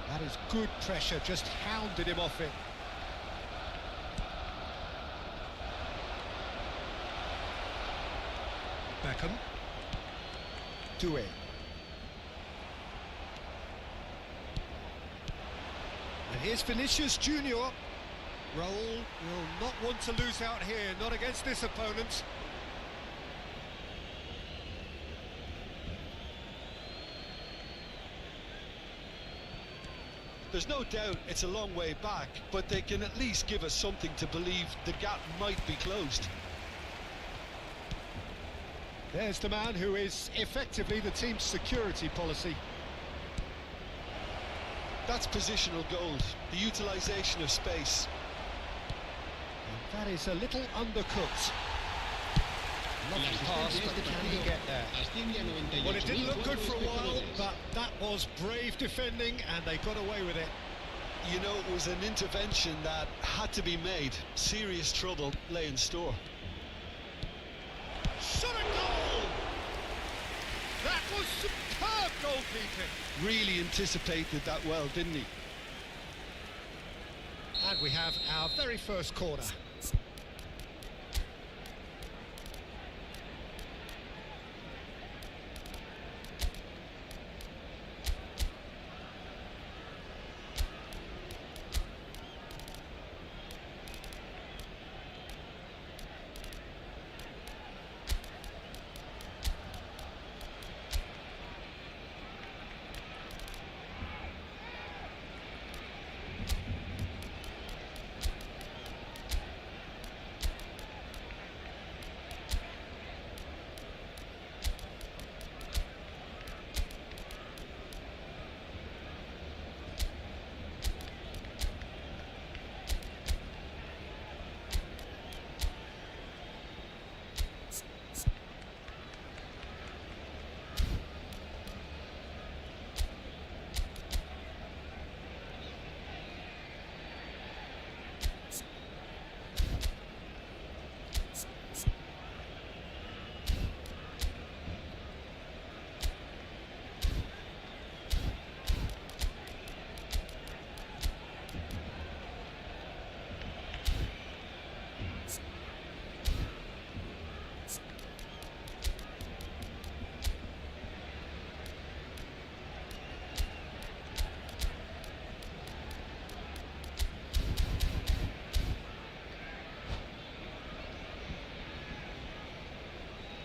That is good pressure, just hounded him off it. Beckham. Doué. And here's Vinicius Junior. Raul will not want to lose out here, not against this opponent. There's no doubt it's a long way back, but they can at least give us something to believe the gap might be closed. There's the man who is effectively the team's security policy. That's positional gold, the utilisation of space. And that is a little undercooked. Lovely pass, but can he get there? Well, it didn't look good for a while, but that was brave defending, and they got away with it. You know, it was an intervention that had to be made. Serious trouble lay in store. was superb goalkeeping. Really anticipated that well, didn't he? And we have our very first corner.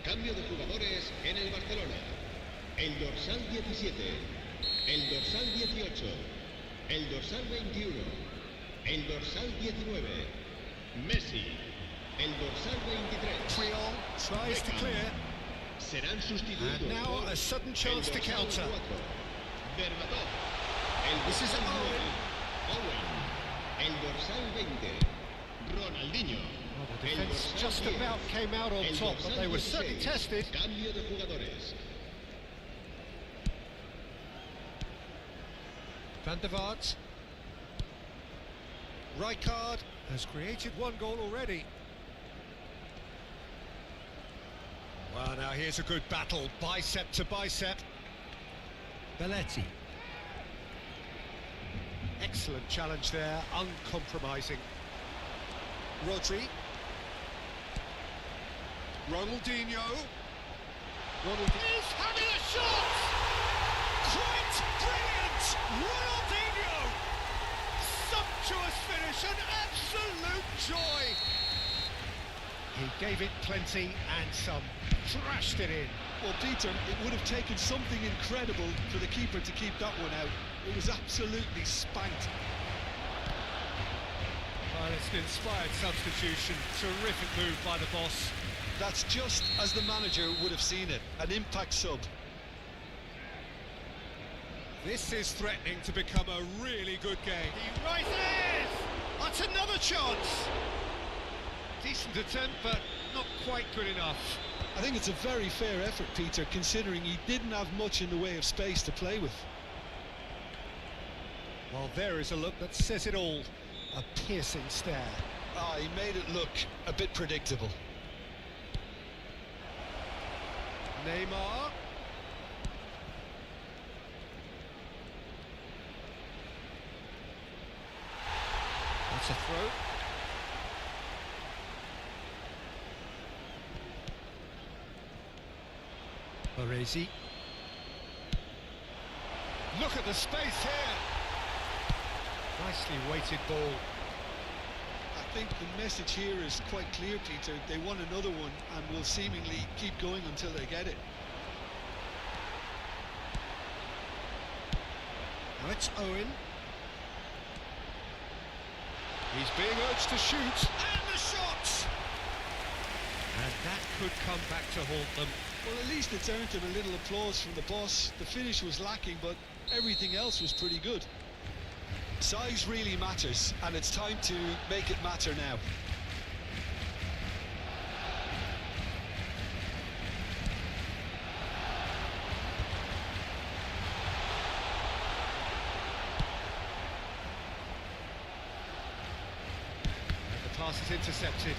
Cambio de jugadores en el Barcelona. El dorsal 17, el dorsal 18, el dorsal 21, el dorsal 19, Messi, el dorsal 23. Triol tries to clear. Serán sustituidos And now por a sudden chance to el dorsal counter. 4, Berbatov, el This is dorsal Owen. 9, Owen, el dorsal 20, Ronaldinho. Well, the defence just about came out on top, but they were certainly tested. Cambio de jugadores. Van der Vaart. Rijkaard has created one goal already. Well, now here's a good battle, bicep to bicep. Belletti. Excellent challenge there, uncompromising. Rodri. Ronaldinho. Ronaldinho is having a shot! Quite brilliant! Ronaldinho! Sumptuous finish, an absolute joy! He gave it plenty and some, thrashed it in. Well, Peter, it would have taken something incredible for the keeper to keep that one out. It was absolutely spanked. Well, it's an inspired substitution, terrific move by the boss. That's just as the manager would have seen it, an impact sub. This is threatening to become a really good game. He rises! That's another chance! Decent attempt, but not quite good enough. I think it's a very fair effort, Peter, considering he didn't have much in the way of space to play with. Well, there is a look that says it all. A piercing stare. Ah, he made it look a bit predictable. Neymar. That's a throw. Baresi. Look at the space here. Nicely weighted ball. I think the message here is quite clear, Peter. They want another one and will seemingly keep going until they get it. Now it's Owen. He's being urged to shoot. And the shot! And that could come back to haunt them. Well, at least it's earned him a little applause from the boss. The finish was lacking, but everything else was pretty good. Size really matters, and it's time to make it matter now. And the pass is intercepted.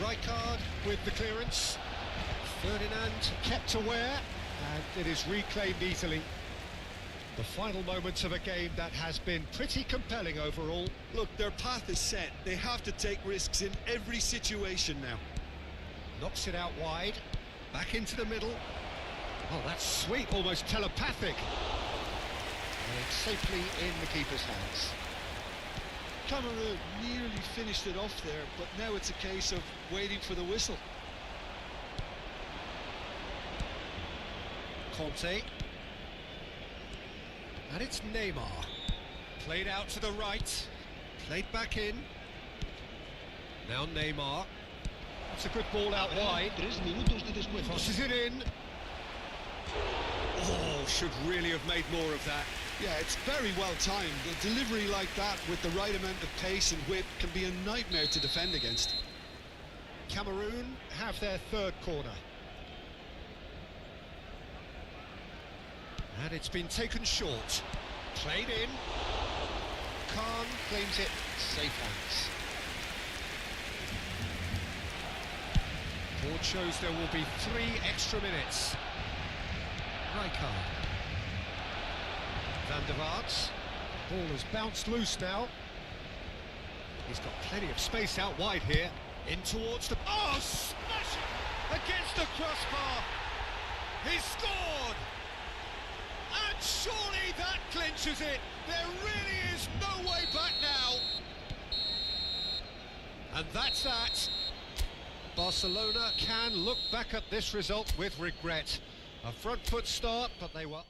Rijkaard with the clearance. Ferdinand kept aware, and it is reclaimed easily. The final moments of a game that has been pretty compelling overall. Look, their path is set. They have to take risks in every situation now. Knocks it out wide, back into the middle. Oh, that's sweet, almost telepathic. And it's safely in the keeper's hands. Cameroon nearly finished it off there, but now it's a case of waiting for the whistle. Conte. And it's Neymar. Played out to the right, played back in. Now Neymar. It's a good ball out wide. 3 minutos de descuento. Crosses it in. Oh, should really have made more of that. Yeah, it's very well timed. A delivery like that with the right amount of pace and whip can be a nightmare to defend against. Cameroon have their third corner. And it's been taken short. Played in. Khan claims it. Safe hands. Board shows there will be 3 extra minutes. Rijkaard. Van der Vaart. Ball has bounced loose now. He's got plenty of space out wide here. In towards the... Oh, smashing! Against the crossbar. He's scored! And surely that clinches it. There really is no way back now. And that's that. Barcelona can look back at this result with regret. A front foot start, but they were...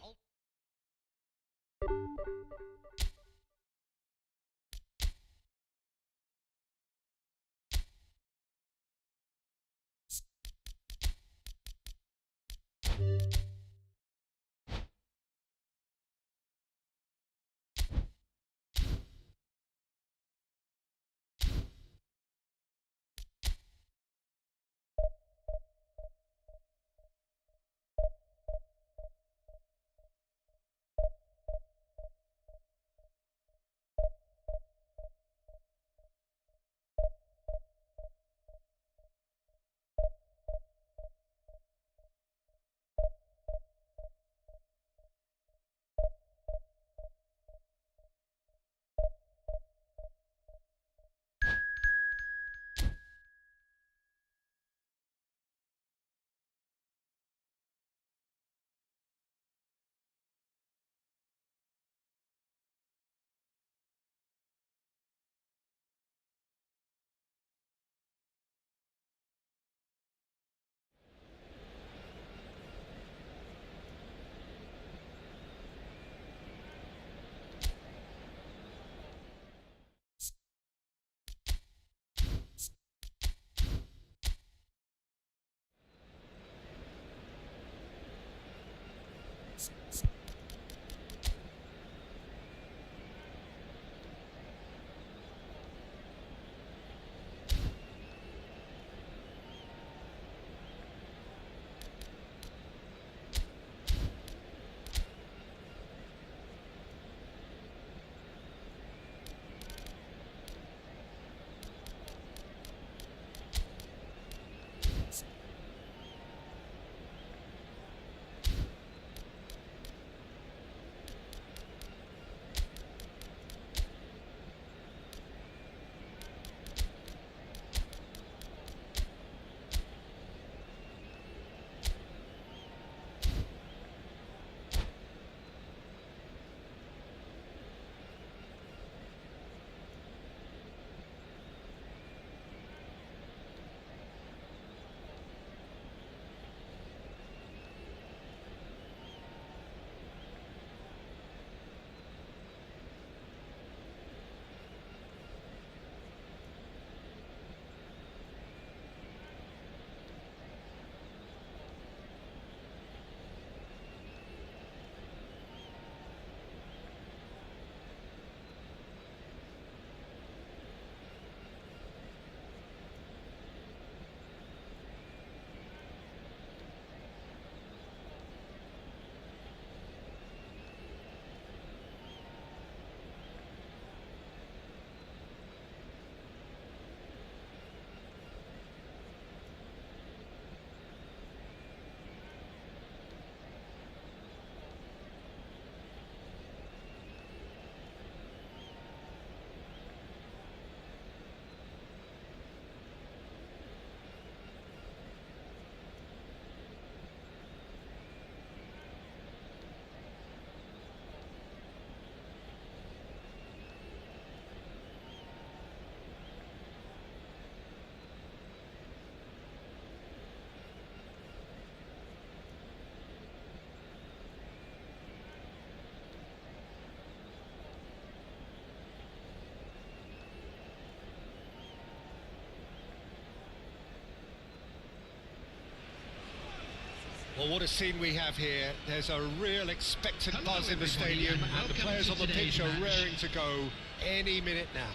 Well, what a scene we have here. There's a real expectant buzz in the stadium, and the players on the pitch are raring to go any minute now.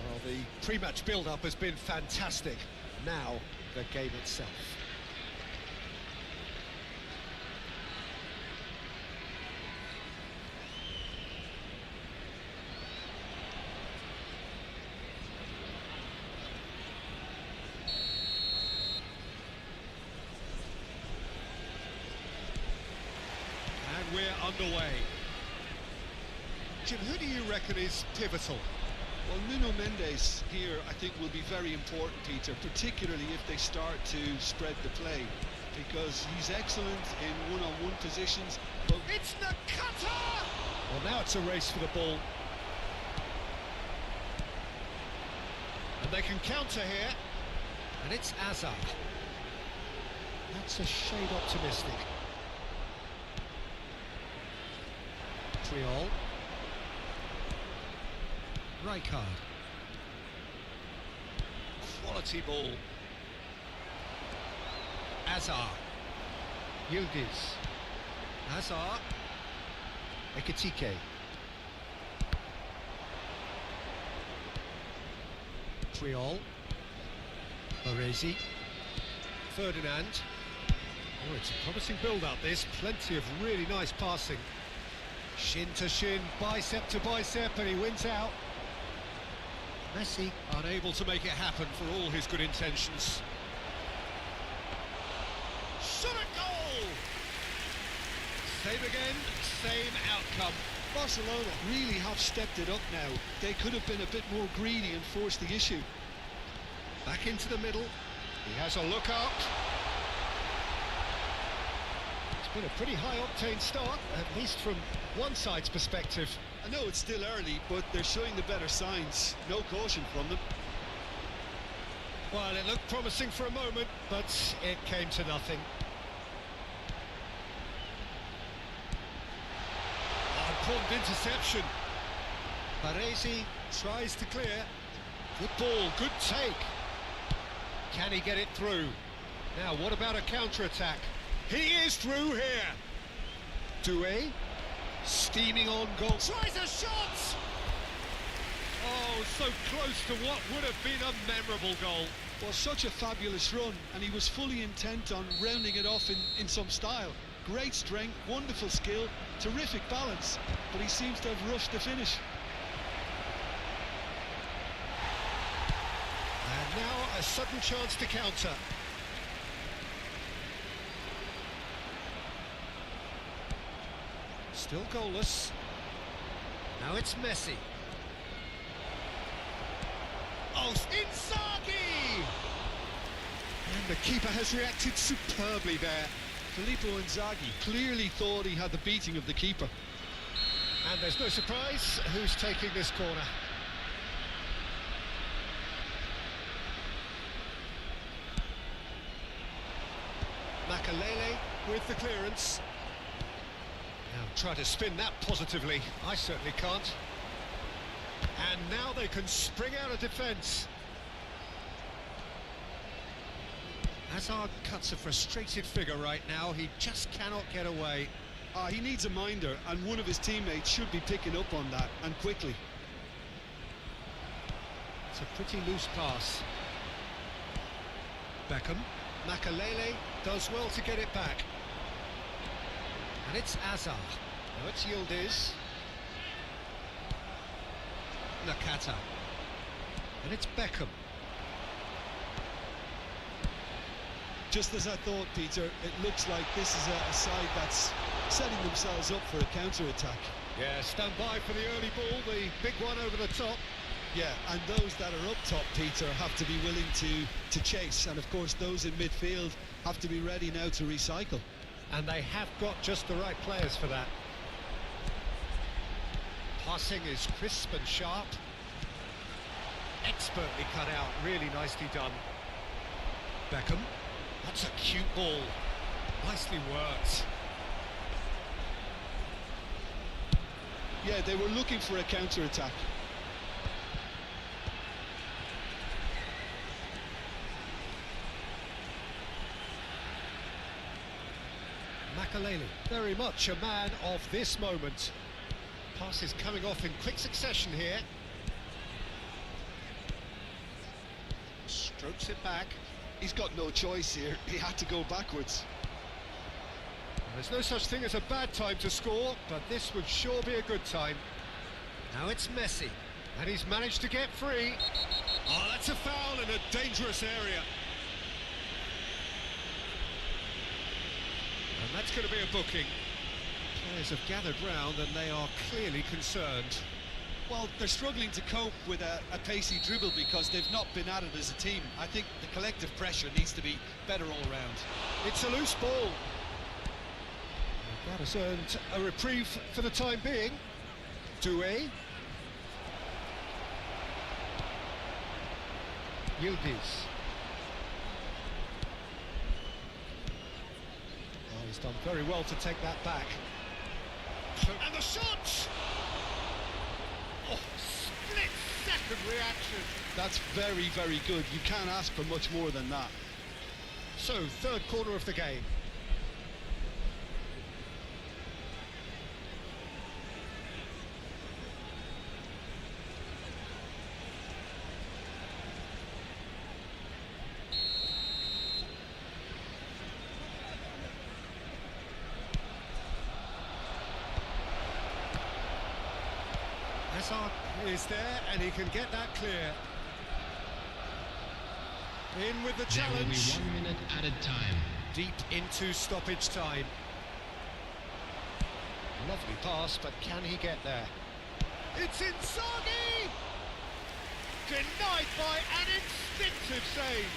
Well, the pre-match build-up has been fantastic. Now, the game itself. And we're underway. Jim, who do you reckon is pivotal? Well, Nuno Mendes here, I think, will be very important, Peter, particularly if they start to spread the play, because he's excellent in one-on-one positions. But It's Nakata! Well, now it's a race for the ball. And they can counter here. And it's Azar. That's a shade optimistic. Triol. Rijkaard. Quality ball. Azar. Yildiz. Azar. Ekitike. Triol. Baresi. Ferdinand. Oh, it's a promising build-up, this. Plenty of really nice passing. Shin to shin, bicep to bicep, and he wins out. Messi unable to make it happen for all his good intentions. Shot a goal! Same again, same outcome. Barcelona really have stepped it up now. They could have been a bit more greedy and forced the issue. Back into the middle. He has a look up. It's been a pretty high-octane start, at least from one side's perspective. I know it's still early, but they're showing the better signs. No caution from them. Well, it looked promising for a moment, but it came to nothing. Important interception. Baresi tries to clear. Good ball, good take. Can he get it through? Now, what about a counter-attack? He is through here. Doué, steaming on goal. Tries a shot! Oh, so close to what would have been a memorable goal. Well, such a fabulous run, and he was fully intent on rounding it off in some style. Great strength, wonderful skill, terrific balance, but he seems to have rushed the finish. And now a sudden chance to counter. Still goalless. Now it's Messi. Oh, Inzaghi! And the keeper has reacted superbly there. Filippo Inzaghi clearly thought he had the beating of the keeper. And there's no surprise who's taking this corner. Makalele with the clearance. Now try to spin that positively. I certainly can't. And now they can spring out of defence. Hazard cuts a frustrated figure right now. He just cannot get away. He needs a minder, and one of his teammates should be picking up on that, and quickly. It's a pretty loose pass. Beckham. Makalele does well to get it back. And it's Azar. Now it's Yildiz. Nakata. And it's Beckham. Just as I thought, Peter, it looks like this is a side that's setting themselves up for a counter-attack. Yeah, stand by for the early ball, the big one over the top. Yeah, and those that are up top, Peter, have to be willing to chase. And, of course, those in midfield have to be ready now to recycle. And they have got just the right players for that. Passing is crisp and sharp. Expertly cut out, really nicely done. Beckham. That's a cute ball. Nicely worked. Yeah, they were looking for a counter-attack. Makaleli, very much a man of this moment. Passes coming off in quick succession here. Strokes it back. He's got no choice here. He had to go backwards. There's no such thing as a bad time to score, but this would sure be a good time. Now it's Messi, and he's managed to get free. Oh, that's a foul in a dangerous area. And that's going to be a booking. Players have gathered round and they are clearly concerned. Well, they're struggling to cope with a pacey dribble because they've not been at it as a team. I think the collective pressure needs to be better all round. It's a loose ball. That has earned a reprieve for the time being. Doué. Yildiz. Oh, he's done very well to take that back. And the shot! Oh, split-second reaction. That's very, very good. You can't ask for much more than that. So, third corner of the game. Hazard is there and he can get that clear. In with the challenge. There will be 1 minute added time. Deep into stoppage time. Lovely pass, but can he get there? It's Inzaghi! Denied by an instinctive save.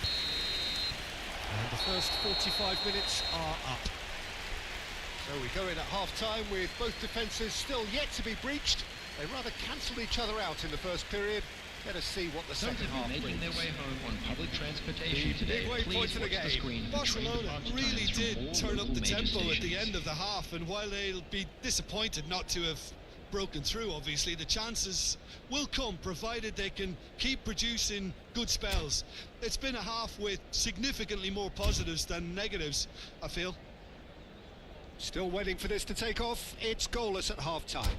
And the first 45 minutes are up. So we go in at half-time with both defences still yet to be breached. They rather cancelled each other out in the first period. Let us see what the Some second half brings. making their way home on public transportation today. Big waypoint Please of the watch the game. screen. Barcelona really did turn up the tempo at the end of of the half, and while they'll be disappointed not to have broken through, obviously, the chances will come, provided they can keep producing good spells. It's been a half with significantly more positives than negatives, I feel. Still waiting for this to take off. It's goalless at half-time.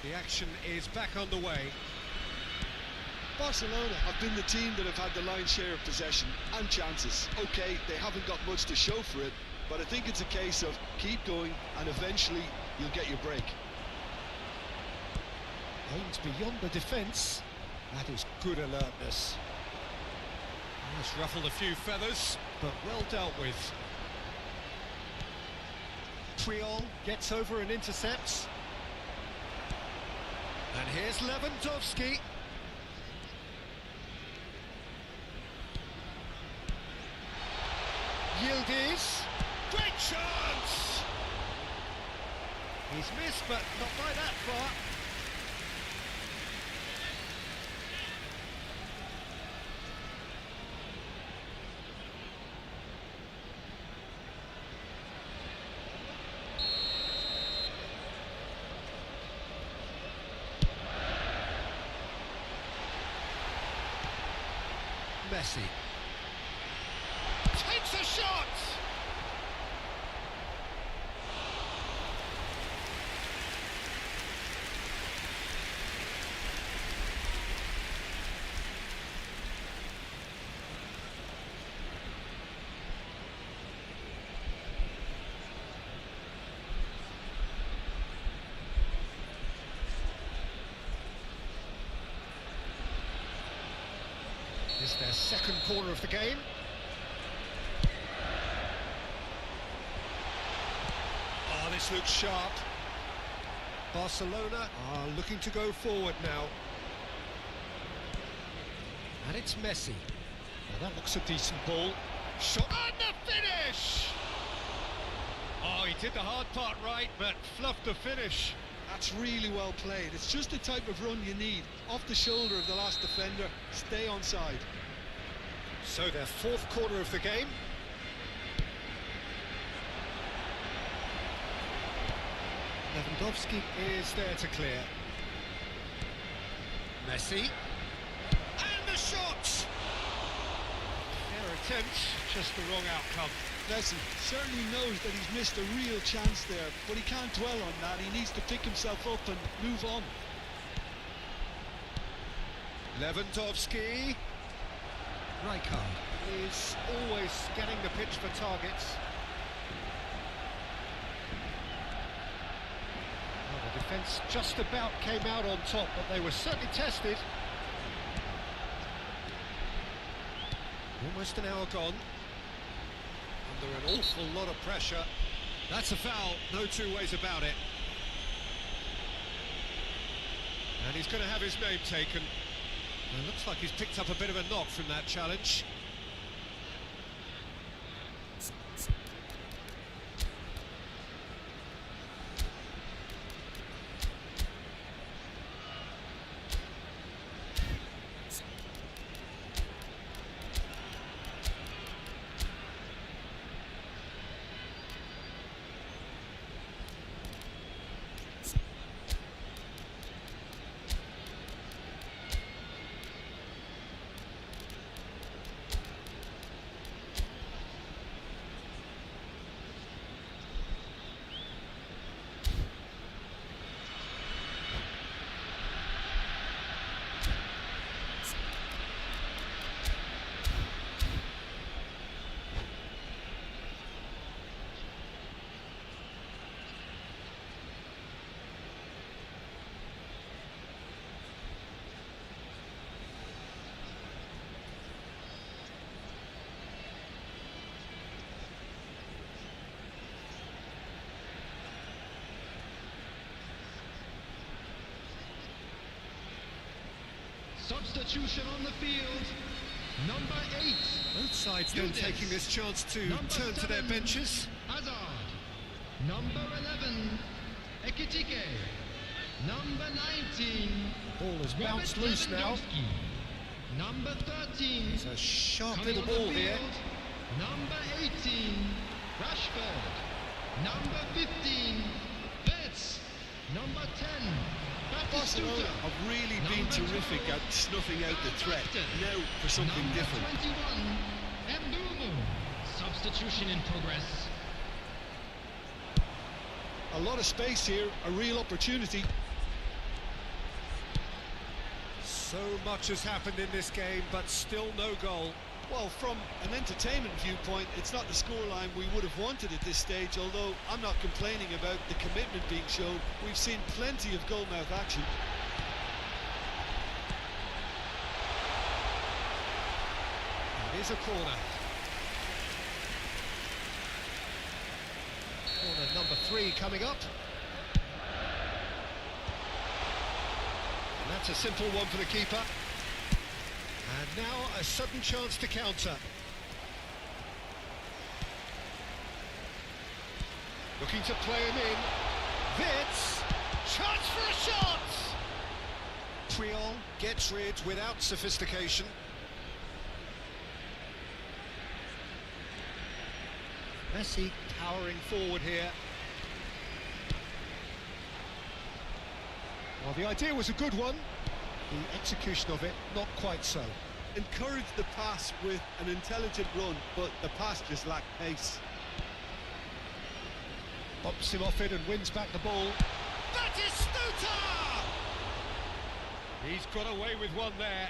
The action is back on the way. Barcelona have been the team that have had the lion's share of possession and chances. Okay, they haven't got much to show for it, but I think it's a case of keep going and eventually you'll get your break. Aims beyond the defence. That is good alertness. Has ruffled a few feathers, but well dealt with. Triol gets over and intercepts. And here's Lewandowski. Yildiz. Great chance! He's missed, but not by that far. Messi takes a shot. It's their second corner of the game. Oh, this looks sharp. Barcelona are looking to go forward now. And it's Messi. Now that looks a decent ball. Shot and the finish! Oh, Oh, he did the hard part right, but fluffed the finish. That's really well played. It's just the type of run you need. Off the shoulder of the last defender, stay onside. So their fourth corner of the game. Lewandowski is there to clear. Messi. And the shot! Fair attempt, just the wrong outcome. Messi certainly knows that he's missed a real chance there, but he can't dwell on that. He needs to pick himself up and move on. Lewandowski. Rijkaard is always scanning the pitch for targets. Well, the defence just about came out on top, but they were certainly tested. Almost an hour gone. Under an awful lot of pressure. That's a foul, no two ways about it. And he's going to have his name taken. It looks like he's picked up a bit of a knock from that challenge. Substitution on the field. Number 8. Both sides then taking this chance to turn to their benches. Hazard. Number 11. Ekitike. Number 19. Ball has bounced loose now. Number 13. It's a sharp Coming little on the ball here. field, Number 18. Rashford. Number 15. Betts. Number 10. Barcelona Batistuta. have really been Number terrific 12, at snuffing out the threat. Now for something Number different. 21. Mbumu. Substitution in progress. A lot of space here, a real opportunity. So much has happened in this game, but still no goal. Well, from an entertainment viewpoint, it's not the scoreline we would have wanted at this stage, although I'm not complaining about the commitment being shown. We've seen plenty of goalmouth action. It is a corner. Corner number 3 coming up. And that's a simple one for the keeper. And now a sudden chance to counter. Looking to play him in. Vitz. Chance for a shot! Triol gets rid without sophistication. Messi towering forward here. Well, the idea was a good one. The execution of it, not quite so. Encourage the pass with an intelligent run, but the pass just lacked pace. Bumps him off it and wins back the ball. Batistuta! He's got away with one there.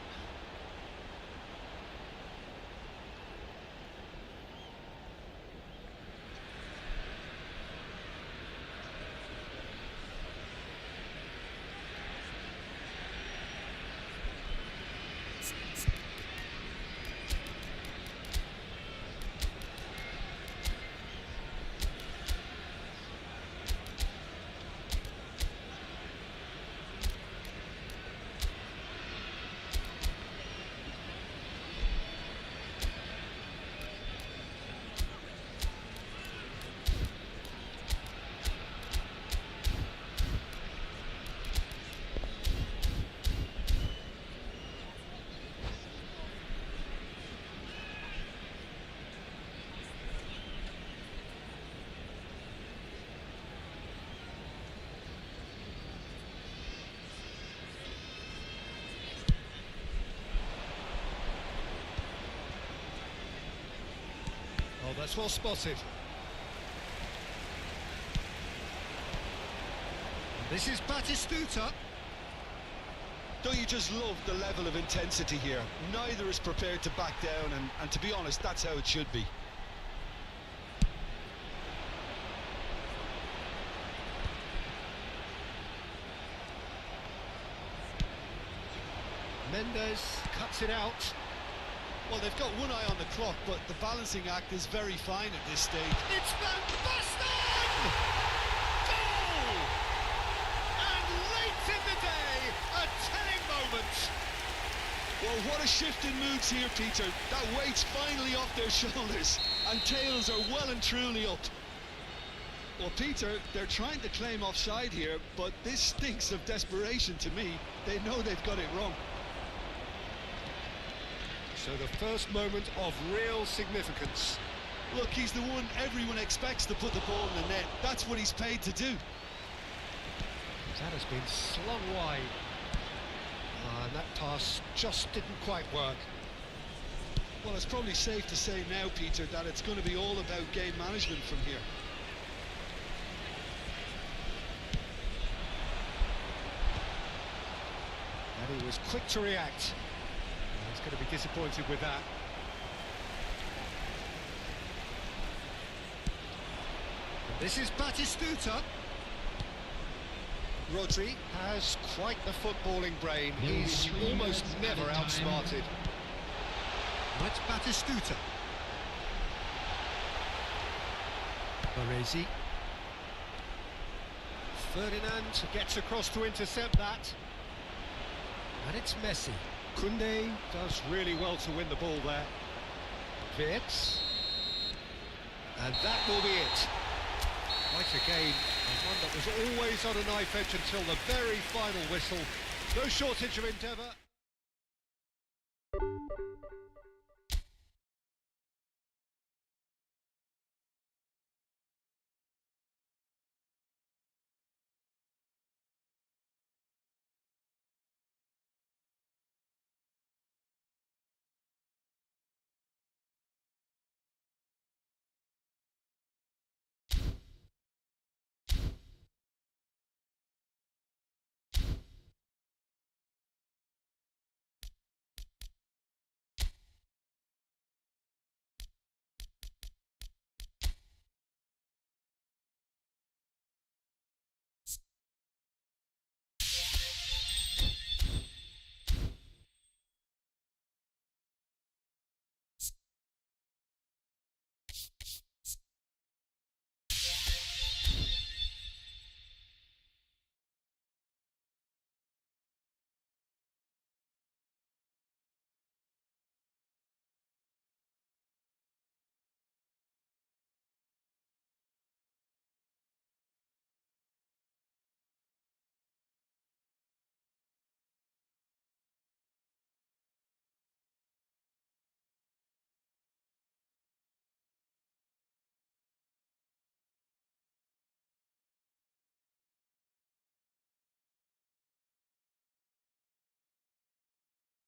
Oh, that's well spotted. This is Batistuta. Don't you just love the level of intensity here? Neither is prepared to back down, and to be honest, that's how it should be. Mendes cuts it out. Well, they've got one eye on the clock, but the balancing act is very fine at this stage. It's Van Basten! Goal! And late in the day, a telling moment. Well, what a shift in moods here, Peter. That weight's finally off their shoulders, and tails are well and truly up. Well, Peter, they're trying to claim offside here, but this stinks of desperation to me. They know they've got it wrong. So the first moment of real significance. Look, he's the one everyone expects to put the ball in the net. That's what he's paid to do. That has been slung wide. And that pass just didn't quite work. Well, it's probably safe to say now, Peter, that it's going to be all about game management from here. And he was quick to react. He's going to be disappointed with that. And this is Batistuta. Rodri has quite the footballing brain. He's almost never outsmarted. That's Batistuta. Baresi. Ferdinand gets across to intercept that. And it's Messi. Koundé does really well to win the ball there. Wirtz. And that will be it. Quite a game, and one that was always on a knife edge until the very final whistle. No shortage of endeavour.